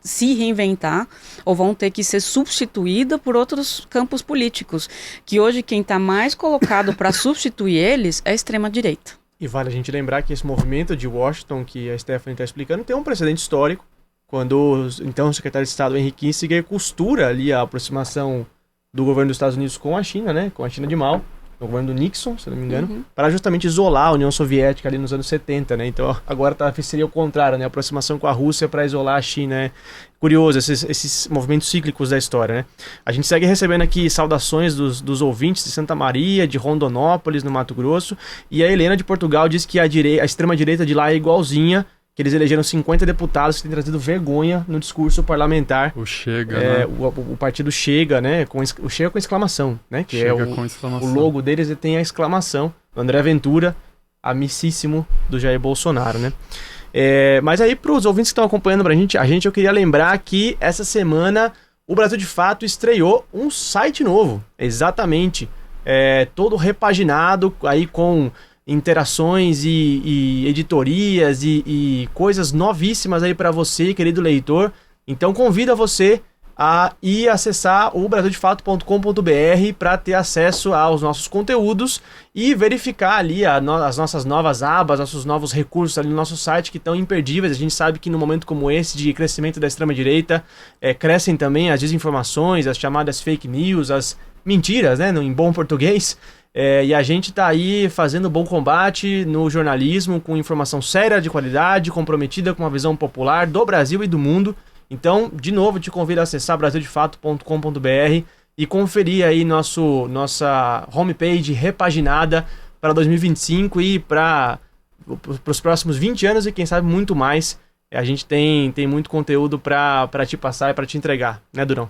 D: se reinventar ou vão ter que ser substituída por outros campos políticos, que hoje quem está mais colocado para substituir eles é a extrema-direita.
A: E vale a gente lembrar que esse movimento de Washington, que a Stephanie está explicando, tem um precedente histórico, quando então o secretário de Estado Henry Kissinger costura ali a aproximação do governo dos Estados Unidos com a China, né, com a China de Mao, no governo do Nixon, se não me engano, para justamente isolar a União Soviética ali nos anos 70, né? Então agora seria o contrário, né? A aproximação com a Rússia para isolar a China. É curioso esses movimentos cíclicos da história, né? A gente segue recebendo aqui saudações dos ouvintes de Santa Maria, de Rondonópolis, no Mato Grosso, e a Helena de Portugal diz que a extrema-direita de lá é igualzinha, que eles elegeram 50 deputados que têm trazido vergonha no discurso parlamentar.
C: O Chega, né?
A: O partido Chega, né? O Chega com exclamação, né? Que
C: Chega com exclamação.
A: O logo deles tem a exclamação. O André Ventura, amicíssimo do Jair Bolsonaro, né? Mas aí, para os ouvintes que estão acompanhando pra gente, eu queria lembrar que essa semana o Brasil de Fato estreou um site novo. Exatamente. Todo repaginado, aí com interações e editorias e coisas novíssimas aí para você, querido leitor. Então convido a você a ir acessar o brasildefato.com.br para ter acesso aos nossos conteúdos e verificar ali as nossas novas abas, nossos novos recursos ali no nosso site que estão imperdíveis. A gente sabe que no momento como esse de crescimento da extrema-direita, crescem também as desinformações, as chamadas fake news, as mentiras, né, em bom português. E a gente está aí fazendo bom combate no jornalismo, com informação séria, de qualidade, comprometida com uma visão popular do Brasil e do mundo. Então, de novo, te convido a acessar brasildefato.com.br e conferir aí nossa homepage repaginada para 2025 e para os próximos 20 anos e quem sabe muito mais. A gente tem muito conteúdo para te passar e para te entregar, né, Durão?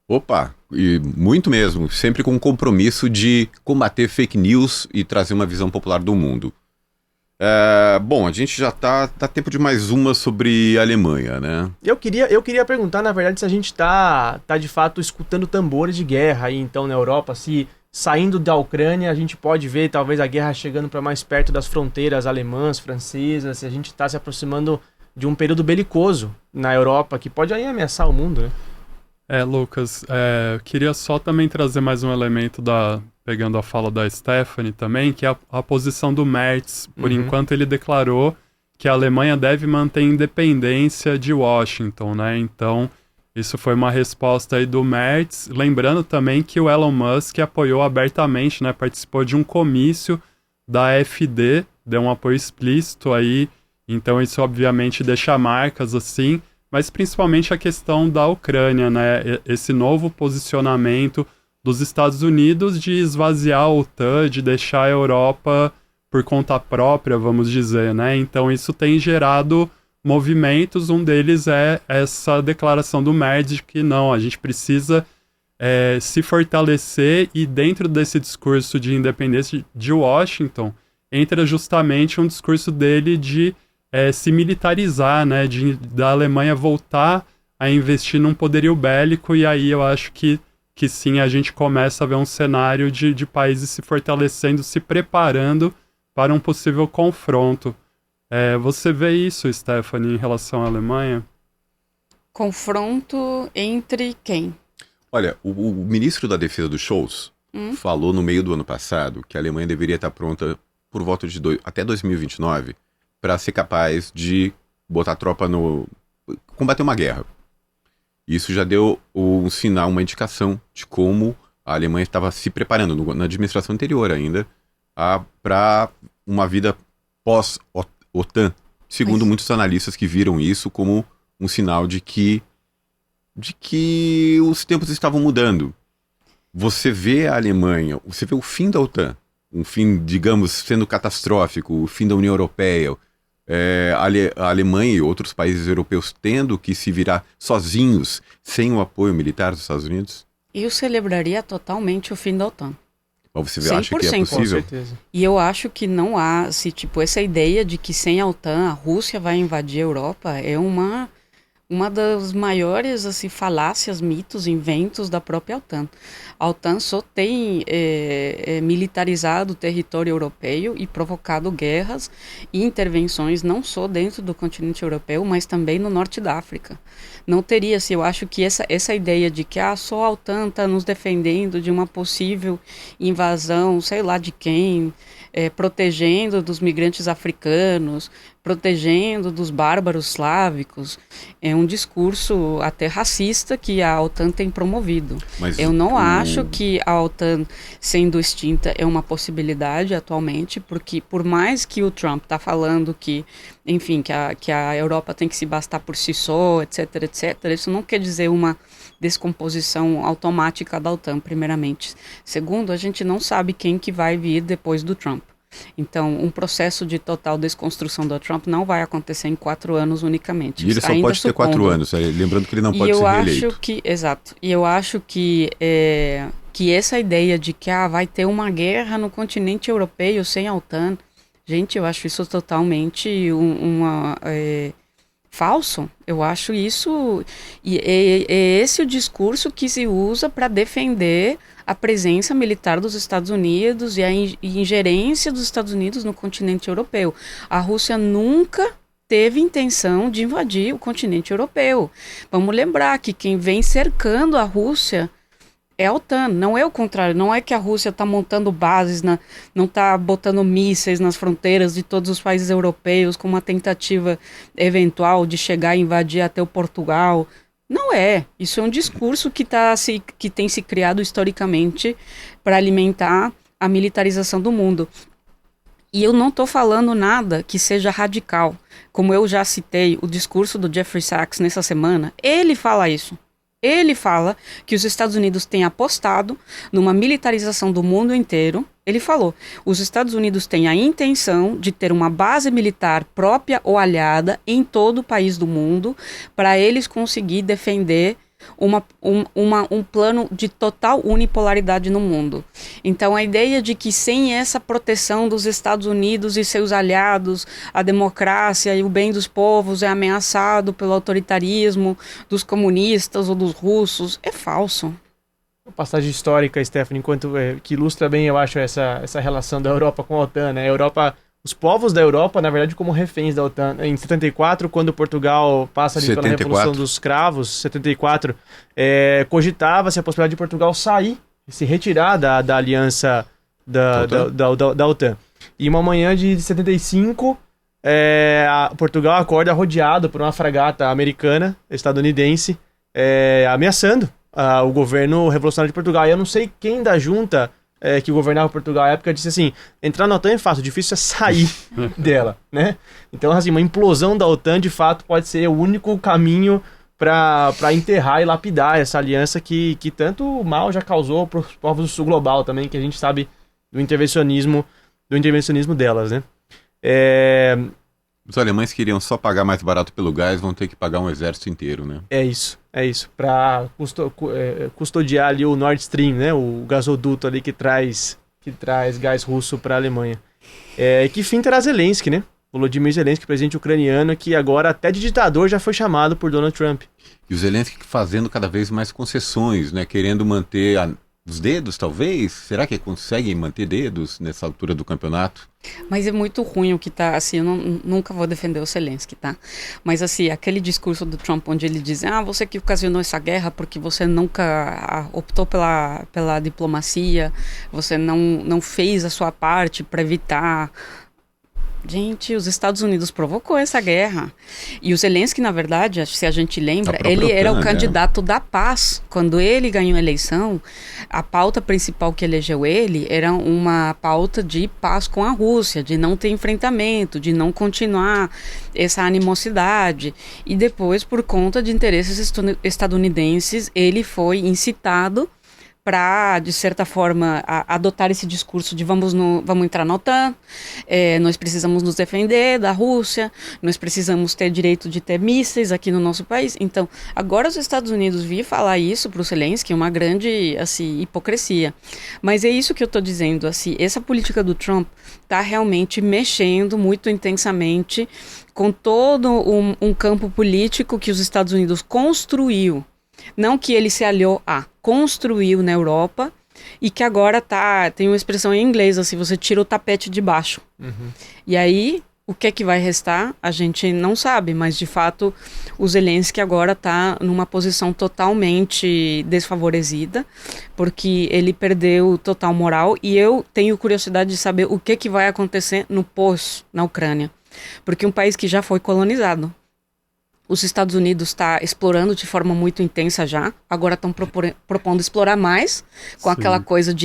B: Opa, e muito mesmo, sempre com o compromisso de combater fake news e trazer uma visão popular do mundo. Bom, a gente já tá tempo de mais uma sobre a Alemanha, né?
A: Eu queria perguntar, na verdade, se a gente tá de fato escutando tambores de guerra aí, então, na Europa, se saindo da Ucrânia a gente pode ver talvez a guerra chegando para mais perto das fronteiras alemãs, francesas, se a gente tá se aproximando de um período belicoso na Europa que pode aí ameaçar o mundo, né?
C: Lucas, queria só também trazer mais um elemento pegando a fala da Stephanie também, que é a posição do Merz. Por enquanto ele declarou que a Alemanha deve manter independência de Washington, né? Então, isso foi uma resposta aí do Merz. Lembrando também que o Elon Musk apoiou abertamente, né? Participou de um comício da AfD, deu um apoio explícito aí. Então, isso obviamente deixa marcas assim. Mas principalmente a questão da Ucrânia, né? Esse novo posicionamento dos Estados Unidos de esvaziar a OTAN, de deixar a Europa por conta própria, vamos dizer, né? Então isso tem gerado movimentos, um deles é essa declaração do Merz de que não, a gente precisa se fortalecer, e dentro desse discurso de independência de Washington, entra justamente um discurso dele de se militarizar, né, da Alemanha voltar a investir num poderio bélico, e aí eu acho que sim, a gente começa a ver um cenário de países se fortalecendo, se preparando para um possível confronto. Você vê isso, Stephanie, em relação à Alemanha?
D: Confronto entre quem?
B: Olha, o ministro da Defesa do Scholz falou no meio do ano passado que a Alemanha deveria estar pronta por volta de até 2029 para ser capaz de botar tropa combater uma guerra. Isso já deu um sinal, uma indicação de como a Alemanha estava se preparando, na administração anterior ainda, para uma vida pós-OTAN, segundo muitos analistas que viram isso como um sinal de que os tempos estavam mudando. Você vê a Alemanha, você vê o fim da OTAN, um fim, digamos, sendo catastrófico, o fim da União Europeia, a Alemanha e outros países europeus tendo que se virar sozinhos, sem o apoio militar dos Estados Unidos?
D: Eu celebraria totalmente o fim da OTAN.
B: Mas você acha que é
D: 100%,
B: possível?
A: Com certeza.
D: E eu acho que não há, essa ideia de que sem a OTAN a Rússia vai invadir a Europa é uma das maiores falácias, mitos, inventos da própria OTAN. A OTAN só tem militarizado o território europeu e provocado guerras e intervenções não só dentro do continente europeu, mas também no norte da África. Não teria, eu acho que essa ideia de que só a OTAN está nos defendendo de uma possível invasão, sei lá de quem, protegendo dos migrantes africanos, protegendo dos bárbaros slávicos, é um discurso até racista que a OTAN tem promovido.
B: Mas
D: eu não acho que a OTAN sendo extinta é uma possibilidade atualmente, porque por mais que o Trump está falando que, enfim, que a Europa tem que se bastar por si só, etc, etc, isso não quer dizer uma descomposição automática da OTAN, primeiramente. Segundo, a gente não sabe quem que vai vir depois do Trump. Então, um processo de total desconstrução do Trump não vai acontecer em 4 anos unicamente.
B: E ele só pode ter 4 anos, lembrando que ele não pode ser reeleito.
D: Exato. E eu acho que essa ideia de que vai ter uma guerra no continente europeu sem a OTAN, gente, eu acho isso totalmente falso. Eu acho isso... E é esse o discurso que se usa para defender a presença militar dos Estados Unidos e a ingerência dos Estados Unidos no continente europeu. A Rússia nunca teve intenção de invadir o continente europeu. Vamos lembrar que quem vem cercando a Rússia é a OTAN, não é o contrário. Não é que a Rússia está montando bases, não está botando mísseis nas fronteiras de todos os países europeus com uma tentativa eventual de chegar e invadir até o Portugal. Não é. Isso é um discurso que tem se criado historicamente para alimentar a militarização do mundo. E eu não estou falando nada que seja radical. Como eu já citei o discurso do Jeffrey Sachs nessa semana, ele fala isso. Ele fala que os Estados Unidos têm apostado numa militarização do mundo inteiro. Ele falou, os Estados Unidos têm a intenção de ter uma base militar própria ou aliada em todo o país do mundo para eles conseguir defender um plano de total unipolaridade no mundo. Então a ideia de que sem essa proteção dos Estados Unidos e seus aliados, a democracia e o bem dos povos é ameaçado pelo autoritarismo dos comunistas ou dos russos é falso.
A: Passagem histórica, Stephanie, que ilustra bem, eu acho, essa relação da Europa com a OTAN, né? Os povos da Europa, na verdade, como reféns da OTAN. Em 74, quando Portugal passa ali pela Revolução dos Cravos, 74, cogitava-se a possibilidade de Portugal sair, se retirar da aliança da OTAN. E uma manhã de 75, Portugal acorda rodeado por uma fragata americana, estadunidense, ameaçando o governo revolucionário de Portugal. E eu não sei quem da junta que governava Portugal à época disse assim, entrar na OTAN é fácil, difícil é sair dela, né? Então, assim, uma implosão da OTAN, de fato, pode ser o único caminho para enterrar e lapidar essa aliança que tanto mal já causou para os povos do sul global também, que a gente sabe do intervencionismo delas, né?
B: Os alemães queriam só pagar mais barato pelo gás, vão ter que pagar um exército inteiro, né?
A: É isso. Para custodiar ali o Nord Stream, né? O gasoduto ali que traz gás russo para a Alemanha. Que fim terá Zelensky, né? Volodymyr Zelensky, presidente ucraniano, que agora até de ditador já foi chamado por Donald Trump.
B: E o Zelensky fazendo cada vez mais concessões, né? Querendo manter os dedos, talvez? Será que conseguem manter dedos nessa altura do campeonato?
D: Mas é muito ruim o que tá, assim, eu nunca vou defender o Zelensky, tá? Mas, assim, aquele discurso do Trump onde ele diz, você que ocasionou essa guerra porque você nunca optou pela diplomacia, você não fez a sua parte para evitar... Gente, os Estados Unidos provocou essa guerra. E o Zelensky, na verdade, se a gente lembra, ele era o candidato da paz. Quando ele ganhou a eleição, a pauta principal que elegeu ele era uma pauta de paz com a Rússia, de não ter enfrentamento, de não continuar essa animosidade. E depois, por conta de interesses estadunidenses, ele foi incitado para, de certa forma, adotar esse discurso de vamos entrar na OTAN, nós precisamos nos defender da Rússia, nós precisamos ter direito de ter mísseis aqui no nosso país. Então, agora os Estados Unidos vir falar isso para o Zelensky é uma grande, assim, hipocrisia. Mas é isso que eu estou dizendo, assim, essa política do Trump está realmente mexendo muito intensamente com todo um campo político que os Estados Unidos construiu. Não que ele se aliou construiu na Europa e que agora tem uma expressão em inglês, assim, você tira o tapete de baixo. Uhum. E aí, o que é que vai restar? A gente não sabe, mas de fato o Zelensky agora está numa posição totalmente desfavorecida, porque ele perdeu total moral e eu tenho curiosidade de saber o que vai acontecer no pós na Ucrânia. Porque um país que já foi colonizado. Os Estados Unidos está explorando de forma muito intensa já. Agora estão propondo explorar mais com aquela coisa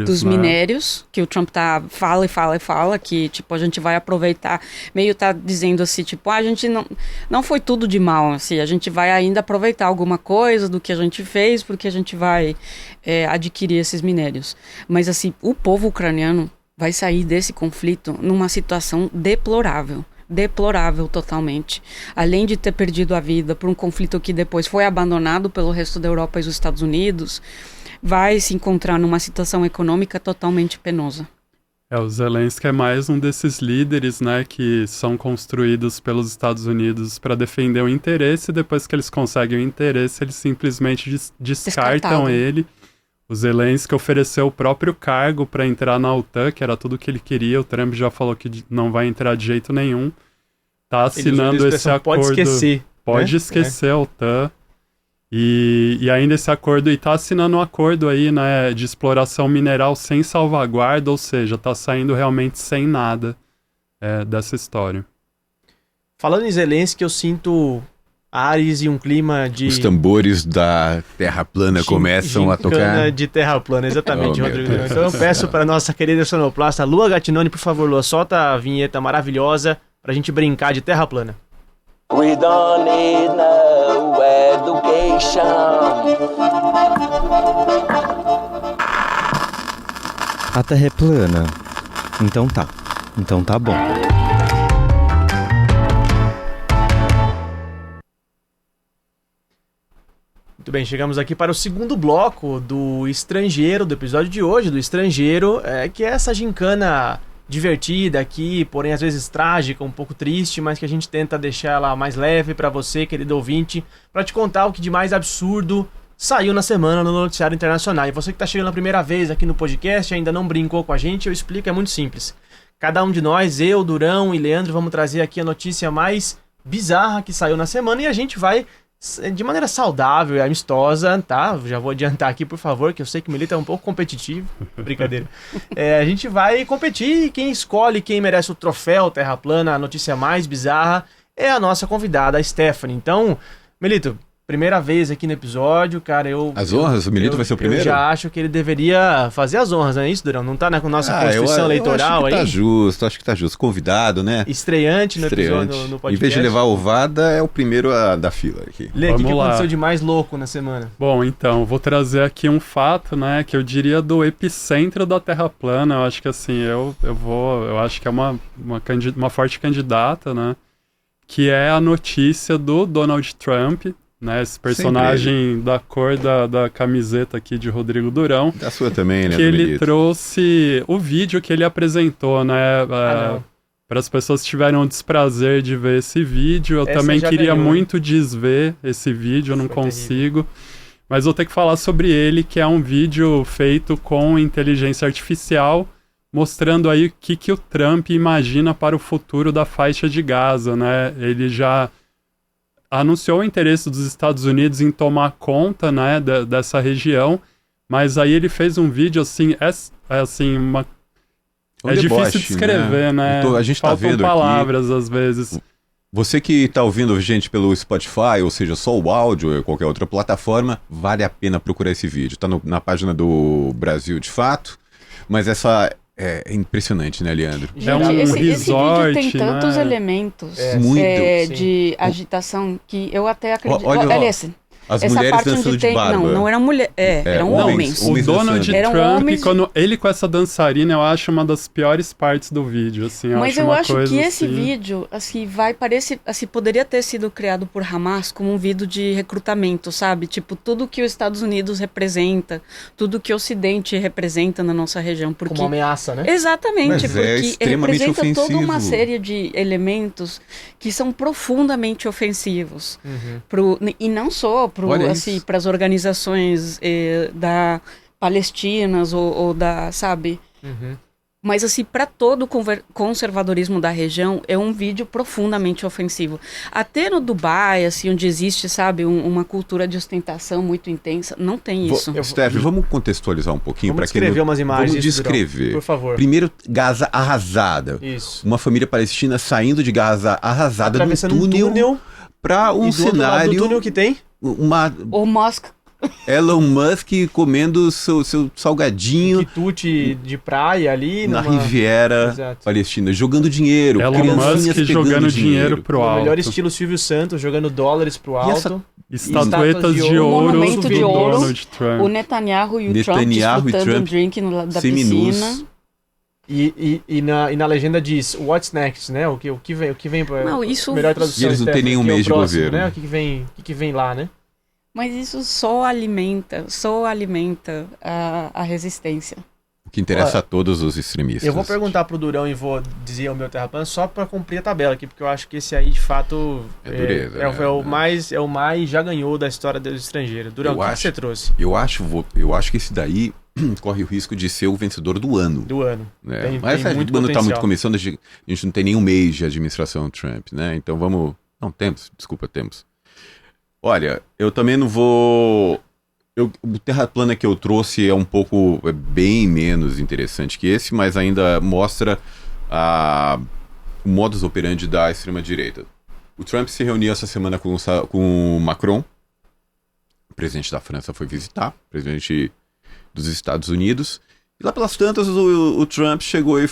D: dos minérios, que o Trump fala, que tipo, a gente vai aproveitar, meio tá dizendo assim, tipo, a gente não foi tudo de mal, assim, a gente vai ainda aproveitar alguma coisa do que a gente fez, porque a gente vai adquirir esses minérios. Mas assim, o povo ucraniano vai sair desse conflito numa situação deplorável totalmente. Além de ter perdido a vida por um conflito que depois foi abandonado pelo resto da Europa e os Estados Unidos, vai se encontrar numa situação econômica totalmente penosa.
C: O Zelensky é mais um desses líderes, né, que são construídos pelos Estados Unidos para defender o interesse, e depois que eles conseguem o interesse, eles simplesmente descartam ele. O Zelensky ofereceu o próprio cargo para entrar na OTAN, que era tudo que ele queria. O Trump já falou que não vai entrar de jeito nenhum. Tá assinando esse acordo.
A: Pode esquecer.
C: Pode esquecer a OTAN. E ainda esse acordo, e tá assinando um acordo aí, né, de exploração mineral sem salvaguarda, ou seja, tá saindo realmente sem nada dessa história.
A: Falando em Zelensky, eu sinto ares e um clima de...
B: Os tambores da Terra Plana começam a tocar.
A: De Terra Plana, exatamente, Rodrigo. Então eu peço para nossa querida sonoplasta Lua Gattinoni, por favor, Lua, solta a vinheta maravilhosa pra gente brincar de Terra Plana.
E: We don't need no education.
F: A Terra é plana. Então tá bom.
A: Muito bem, chegamos aqui para o segundo bloco do Estrangeiro, do episódio de hoje do Estrangeiro, que é essa gincana divertida aqui, porém às vezes trágica, um pouco triste, mas que a gente tenta deixar ela mais leve para você, querido ouvinte, para te contar o que de mais absurdo saiu na semana no noticiário internacional. E você que está chegando a primeira vez aqui no podcast e ainda não brincou com a gente, eu explico, é muito simples. Cada um de nós, eu, Durão e Leandro, vamos trazer aqui a notícia mais bizarra que saiu na semana e a gente vai de maneira saudável e amistosa, tá? Já vou adiantar aqui, por favor, que eu sei que o Melito é um pouco competitivo. Brincadeira. A gente vai competir e quem escolhe quem merece o troféu Terra Plana, a notícia mais bizarra, é a nossa convidada, a Stephanie. Então, Melito, primeira vez aqui no episódio, cara,
B: As honras? O Melito vai ser o primeiro?
A: Eu já acho que ele deveria fazer as honras, não é isso, Durão? Não tá na nossa Constituição Eleitoral aí?
B: Acho que tá justo. Convidado, né?
A: Estreante no episódio, no podcast.
B: Em vez de levar ovada, é o primeiro da fila aqui.
A: Lê, o que aconteceu de mais louco na semana?
C: Bom, então, vou trazer aqui um fato, né, que eu diria do epicentro da Terra Plana. Eu acho que assim, eu acho que é uma forte candidata, né, que é a notícia do Donald Trump, né, esse personagem da cor da camiseta aqui de Rodrigo Durão.
B: Da sua também, né?
C: Que ele trouxe o vídeo que ele apresentou, né? Para as pessoas que tiveram o desprazer de ver esse vídeo. Eu também queria muito desver esse vídeo, eu não consigo. Mas vou ter que falar sobre ele, que é um vídeo feito com inteligência artificial, mostrando aí o que o Trump imagina para o futuro da faixa de Gaza, né? Ele já anunciou o interesse dos Estados Unidos em tomar conta, né, dessa região, mas aí ele fez um vídeo assim, difícil de descrever, né?
B: A gente tá vendo
C: palavras
B: aqui,
C: às vezes.
B: Você que tá ouvindo a gente pelo Spotify, ou seja, só o áudio ou qualquer outra plataforma, vale a pena procurar esse vídeo. Tá na página do Brasil de Fato, mas essa... É impressionante, né, Leandro?
D: Gente, esse vídeo tem tantos elementos
B: muito
D: de agitação que eu até acredito.
B: As
D: Essa
B: mulheres
D: parte onde
B: dançando de
D: tem...
B: barba.
D: Não eram mulheres, eram homens.
C: O Donald
D: Eram
C: Trump,
D: homens.
C: quando ele com essa dançarina, eu acho uma das piores partes do vídeo, assim.
D: Mas eu
C: uma
D: acho
C: coisa,
D: que esse
C: assim,
D: vídeo, assim, poderia ter sido criado por Hamas como um vídeo de recrutamento, sabe? Tipo, tudo que os Estados Unidos representa, tudo que o Ocidente representa na nossa região. Porque...
A: Como uma ameaça, né?
D: Exatamente,
B: Mas é
D: porque
B: extremamente
D: representa toda uma
B: ofensivo.
D: série de elementos que são profundamente ofensivos. E não só
B: Olha
D: assim,
B: isso.
D: para as organizações da palestinas ou da, sabe? Mas assim, para todo o conservadorismo da região, é um vídeo profundamente ofensivo. Até no Dubai, assim, onde existe, sabe, uma cultura de ostentação muito intensa, não tem isso.
B: Steph, vamos contextualizar um pouquinho
A: Vamos
B: para quem
A: descrever umas imagens.
B: Vamos descrever.
A: Durão, por favor.
B: Primeiro, Gaza arrasada.
A: Isso.
B: Uma família palestina saindo de Gaza arrasada no
A: Atravessando um
B: túnel,
A: túnel.
B: para um
A: E do outro lado
B: cenário,
A: do túnel que tem?
B: uma
D: O Musk
B: Elon Musk comendo seu salgadinho
A: Quitute de praia ali.
B: na
A: numa...
B: Riviera
A: Exato.
B: Palestina, jogando dinheiro,
C: Elon
B: criancinhas
C: Musk
B: pegando
C: jogando dinheiro pro
A: No
C: alto.
A: melhor estilo Silvio Santos, jogando dólares pro
B: E essa-
A: alto.
C: Estatuetas de
A: ouro,
C: ouro
D: monumento
C: do
D: de ouro,
C: Donald Trump.
D: o Netanyahu e o Trump
B: Netanyahu e
D: disputando
B: Trump,
D: um drink da
B: seminus.
D: piscina.
A: E na legenda diz What's next, né? O que vem pra
D: Não, isso-
A: melhor tradução.
B: E eles não têm
A: Stephanie,
B: nenhum
A: que é o
B: mês de
A: próximo,
B: governo.
A: Né? O que vem lá, né?
D: Mas isso só alimenta a resistência.
B: O que interessa
A: Olha,
B: a todos os extremistas.
A: Eu vou perguntar pro Durão e vou dizer o meu Terra Plana só pra cumprir a tabela aqui, porque eu acho que esse aí, de fato,
B: É dureza,
A: é
B: né?
A: o mais já ganhou da história do estrangeiro. Durão,
B: Eu
A: o que
B: acho-
A: você trouxe
B: Eu acho que esse daí corre o risco de ser o vencedor do ano.
A: do ano?
B: Né?
A: Tem
B: Mas
A: muito
B: o ano está
A: potencial.
B: muito começando, a gente não tem nenhum mês de administração Trump, né? Então vamos... Não, temos. Olha, eu também não vou... O Terra Plana que eu trouxe é bem menos interessante que esse, mas ainda mostra o modus operandi da extrema-direita. O Trump se reuniu essa semana com o Macron, o presidente da França foi visitar, o presidente dos Estados Unidos, e lá pelas tantas o Trump chegou e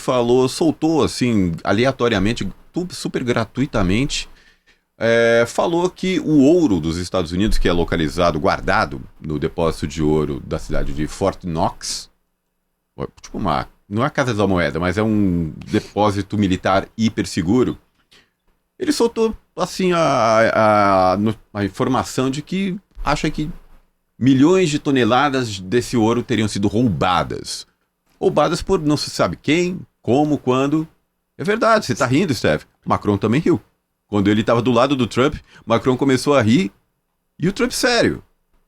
B: soltou assim, aleatoriamente, super gratuitamente, falou que o ouro dos Estados Unidos, que é guardado no depósito de ouro da cidade de Fort Knox, tipo não é a Casa da Moeda, mas é um depósito militar hiper seguro, ele soltou assim a informação de que acha que milhões de toneladas desse ouro teriam sido roubadas. Roubadas por não se sabe quem, como, quando. É verdade, você tá rindo, Steph. Macron também riu. Quando ele estava do lado do Trump, Macron começou a rir, e o Trump sério.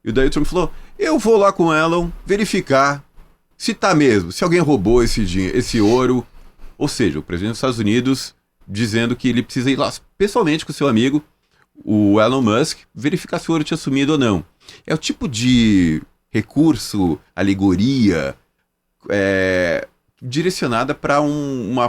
B: E daí o Trump falou, eu vou lá com o Elon verificar se tá mesmo, se alguém roubou esse ouro. Ou seja, o presidente dos Estados Unidos dizendo que ele precisa ir lá pessoalmente com o seu amigo, o Elon Musk, verificar se o ouro tinha sumido ou não. É o tipo de recurso, alegoria, direcionada para uma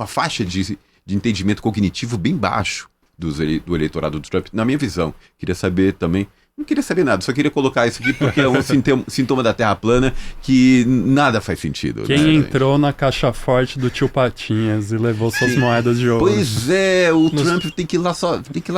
B: faixa de entendimento cognitivo bem baixo do eleitorado do Trump, na minha visão. Queria saber também, não queria saber nada, só queria colocar isso aqui porque é um sintoma da Terra plana que nada faz sentido.
C: Quem
B: né,
C: entrou na caixa forte do tio Patinhas e levou suas moedas de ouro.
B: Pois é, o Trump tem que ir lá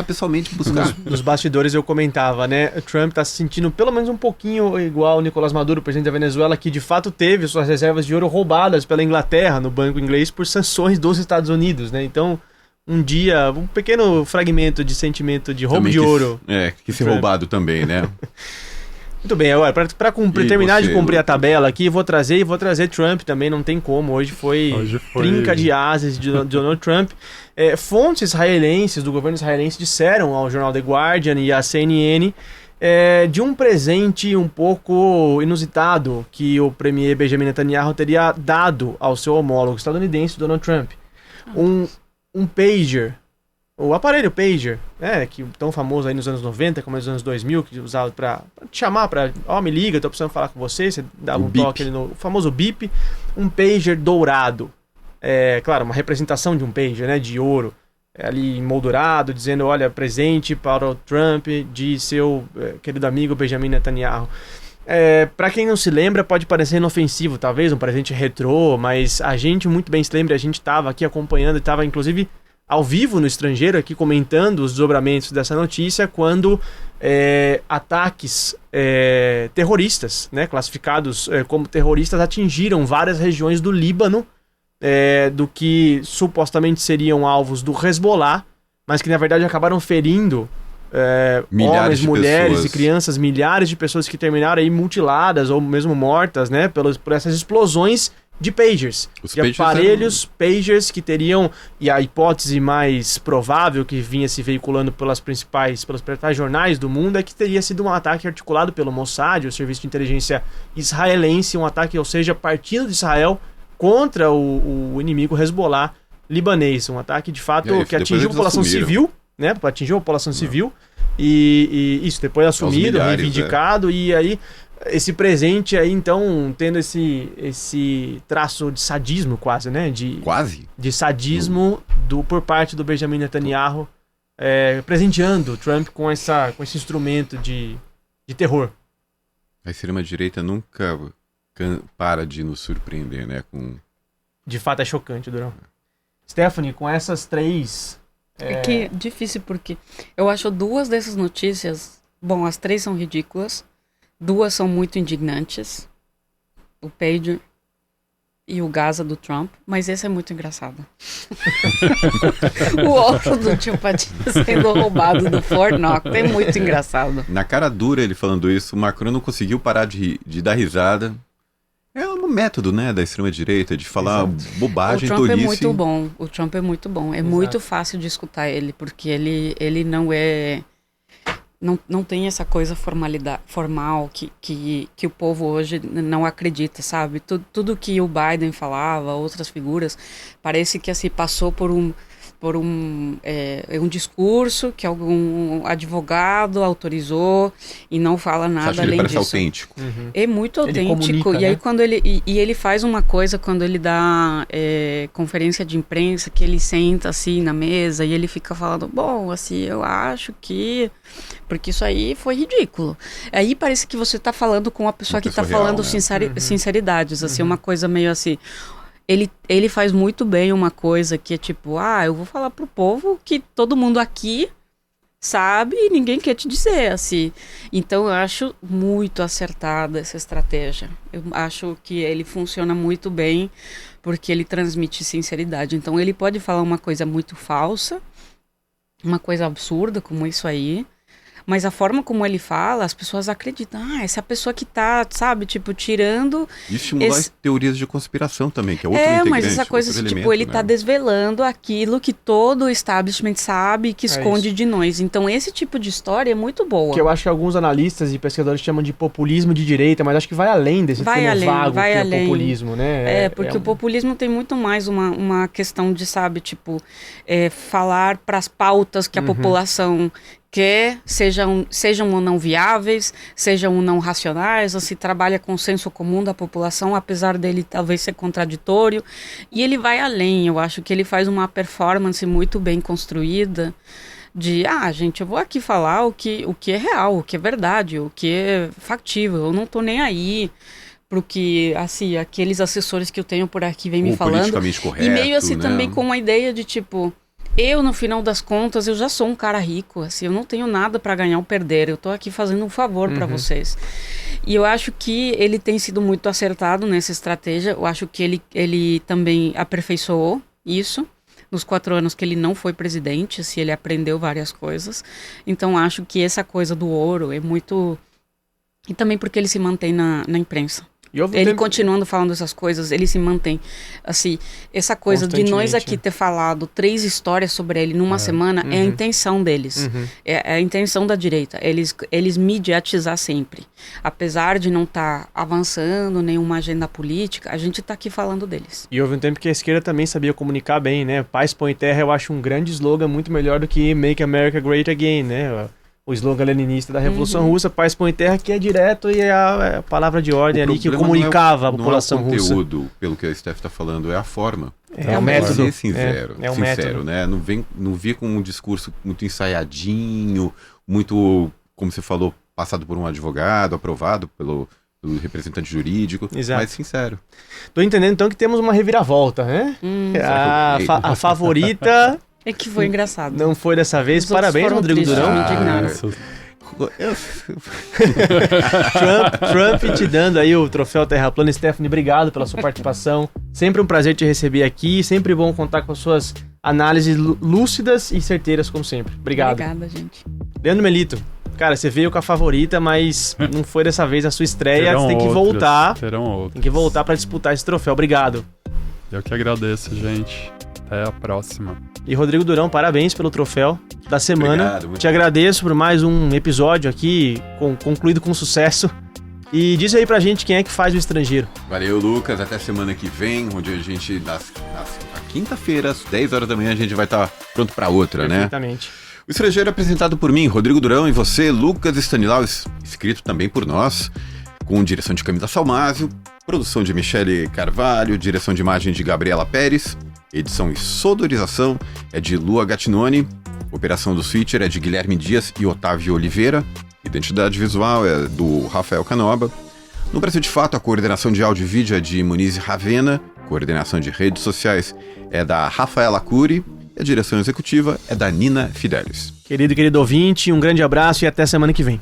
B: pessoalmente buscar.
A: Nos bastidores eu comentava, né? O Trump tá se sentindo pelo menos um pouquinho igual o Nicolás Maduro, presidente da Venezuela, que de fato teve suas reservas de ouro roubadas pela Inglaterra no banco inglês por sanções dos Estados Unidos, né? Então, um dia, um pequeno fragmento de sentimento de roubo
B: Também
A: de ouro.
B: Que ser roubado também, né?
A: Muito bem, agora, pra
B: E
A: terminar
B: você,
A: de cumprir a
B: Lucas?
A: tabela aqui, vou trazer Trump também, não tem como. Hoje foi trinca de ases de Donald Trump. Fontes israelenses, do governo israelense, disseram ao jornal The Guardian e à CNN de um presente um pouco inusitado que o premier Benjamin Netanyahu teria dado ao seu homólogo estadunidense, Donald Trump. Um pager, o aparelho pager, que tão famoso aí nos anos 90, como nos anos 2000, que usava pra te chamar, me liga, tô precisando falar com você dava
B: O
A: um
B: bip.
A: toque ali o famoso bip, um pager dourado. Claro, uma representação de um pager, né, de ouro, ali emoldurado, dizendo, olha, presente para o Trump de seu querido amigo Benjamin Netanyahu. Pra quem não se lembra, pode parecer inofensivo, talvez um presente retrô, mas a gente muito bem se lembra, a gente estava aqui acompanhando, estava inclusive ao vivo no estrangeiro aqui comentando os desdobramentos dessa notícia, quando ataques terroristas, né, classificados como terroristas, atingiram várias regiões do Líbano, do que supostamente seriam alvos do Hezbollah, mas que na verdade acabaram ferindo homens, mulheres e crianças, milhares de pessoas que terminaram aí mutiladas ou mesmo mortas, né, por essas explosões de pagers, aparelhos pagers que teriam, e a hipótese mais provável que vinha se veiculando pelos principais jornais do mundo é que teria sido um ataque articulado pelo Mossad, o serviço de inteligência israelense, um ataque, ou seja, partindo de Israel contra o inimigo Hezbollah libanês, um ataque de fato que atingiu a população civil, né, atingiu a população civil, e isso depois assumido, reivindicado, e aí esse presente aí, então, tendo esse traço de sadismo quase, né? De sadismo por parte do Benjamin Netanyahu, presenteando o Trump com esse instrumento de terror.
B: A extrema-direita nunca para de nos surpreender, né?
A: De fato é chocante, Durão. Stephanie, com essas três...
D: É que é difícil porque eu acho duas dessas notícias... Bom, as três são ridículas. Duas são muito indignantes, o pager e o Gaza do Trump, mas esse é muito engraçado. O outro do tio Patinho sendo roubado do Fort Knox é muito engraçado.
B: Na cara dura ele falando isso, o Macron não conseguiu parar de dar risada. É um método, né, da extrema-direita, de falar bobagem,
D: tolice. O Trump
B: é
D: muito bom, o Trump é muito bom. É muito fácil de escutar ele, porque ele não é... Não tem essa coisa formal que o povo hoje não acredita, sabe? Tudo que o Biden falava, outras figuras, parece que assim, passou por um discurso que algum advogado autorizou e não fala nada além disso.
B: Autêntico.
D: Uhum. É muito autêntico.
A: Comunica,
D: e aí
A: né?
D: quando ele faz uma coisa, quando ele dá conferência de imprensa, que ele senta assim na mesa e ele fica falando, bom, assim, eu acho que... Porque isso aí foi ridículo. Aí parece que você está falando com uma pessoa que está falando, né? Sinceridades, assim, uma coisa meio assim... Ele faz muito bem uma coisa que é tipo, eu vou falar pro povo que todo mundo aqui sabe e ninguém quer te dizer, assim. Então eu acho muito acertada essa estratégia. Eu acho que ele funciona muito bem porque ele transmite sinceridade. Então ele pode falar uma coisa muito falsa, uma coisa absurda como isso aí, mas a forma como ele fala, as pessoas acreditam. Essa é a pessoa que tá, sabe, tipo, tirando...
B: E estimular as teorias de conspiração também, que é outro integrante.
D: Mas essa coisa, assim, tipo, ele tá desvelando aquilo que todo o establishment sabe e que esconde de nós. Então, esse tipo de história é muito boa.
A: Que eu acho que alguns analistas e pesquisadores chamam de populismo de direita, mas acho que vai além desse termo vago que é populismo, né?
D: Porque o populismo tem muito mais uma questão de, sabe, tipo, falar para as pautas que a população... quer, sejam ou não viáveis, sejam ou não racionais, ou se trabalha com o senso comum da população, apesar dele talvez ser contraditório, e ele vai além. Eu acho que ele faz uma performance muito bem construída de, gente, eu vou aqui falar o que é real, o que é verdade, o que é factível, eu não tô nem aí pro que, assim, aqueles assessores que eu tenho por aqui vêm me falando,
B: correto,
D: e meio assim, né? Também com uma ideia de tipo... Eu, no final das contas, eu já sou um cara rico, assim, eu não tenho nada para ganhar ou perder, eu tô aqui fazendo um favor para vocês. E eu acho que ele tem sido muito acertado nessa estratégia, eu acho que ele também aperfeiçoou isso, nos 4 anos que ele não foi presidente, assim, ele aprendeu várias coisas, então acho que essa coisa do ouro é muito... E também porque ele se mantém na imprensa. Ele continuando falando essas coisas, ele se mantém, assim, essa coisa de nós aqui ter falado 3 histórias sobre ele numa semana é a intenção deles, é a intenção da direita, eles mediatizar sempre, apesar de não estar avançando nenhuma agenda política, a gente está aqui falando deles.
A: E houve um tempo que a esquerda também sabia comunicar bem, né? Paz, põe terra, eu acho um grande slogan muito melhor do que Make America Great Again, né? O slogan leninista da Revolução Russa, paz, põe terra, que é direto e é a palavra de ordem ali que comunicava a população russa.
B: Não é o conteúdo, pelo que a Steph está falando, é a forma.
A: É o método.
B: Ser sincero,
A: é o método,
B: né? Não vi com um discurso muito ensaiadinho, muito, como você falou, passado por um advogado, aprovado pelo representante jurídico, mas sincero.
A: Tô entendendo então que temos uma reviravolta, né? A favorita...
D: É que foi engraçado.
A: Não foi dessa vez. Parabéns, Rodrigo Durão. Trump te dando aí o troféu Terra Plana. Stephanie, obrigado pela sua participação. Sempre um prazer te receber aqui. Sempre bom contar com as suas análises lúcidas e certeiras, como sempre. Obrigado.
D: Obrigada, gente.
A: Leandro Melito, cara, você veio com a favorita, mas não foi dessa vez a sua estreia.
C: Terão
A: Você tem que
C: outras,
A: voltar.
C: Terão outras.
A: Tem que voltar pra disputar esse troféu. Obrigado.
C: Eu que agradeço, gente. Até a próxima.
A: E Rodrigo Durão, parabéns pelo troféu da semana.
B: Obrigado, muito
A: Te agradeço por mais um episódio aqui, concluído com sucesso. E diz aí pra gente quem é que faz o Estrangeiro.
B: Valeu, Lucas. Até semana que vem, onde a gente, na quinta-feira, às 10 horas da manhã, a gente vai estar pronto pra outra, né?
A: Perfeitamente.
B: O Estrangeiro é apresentado por mim, Rodrigo Durão, e você, Lucas Stanilau, escrito também por nós, com direção de Camila Salmásio, produção de Michele Carvalho, direção de imagem de Gabriela Pérez, edição e sonorização é de Lua Gattinoni, operação do switcher é de Guilherme Dias e Otávio Oliveira, identidade visual é do Rafael Canoba. No Brasil de Fato, a coordenação de áudio e vídeo é de Muniz Ravena, coordenação de redes sociais é da Rafaela Cury, e a direção executiva é da Nina Fidelis.
A: Querido ouvinte, um grande abraço e até semana que vem.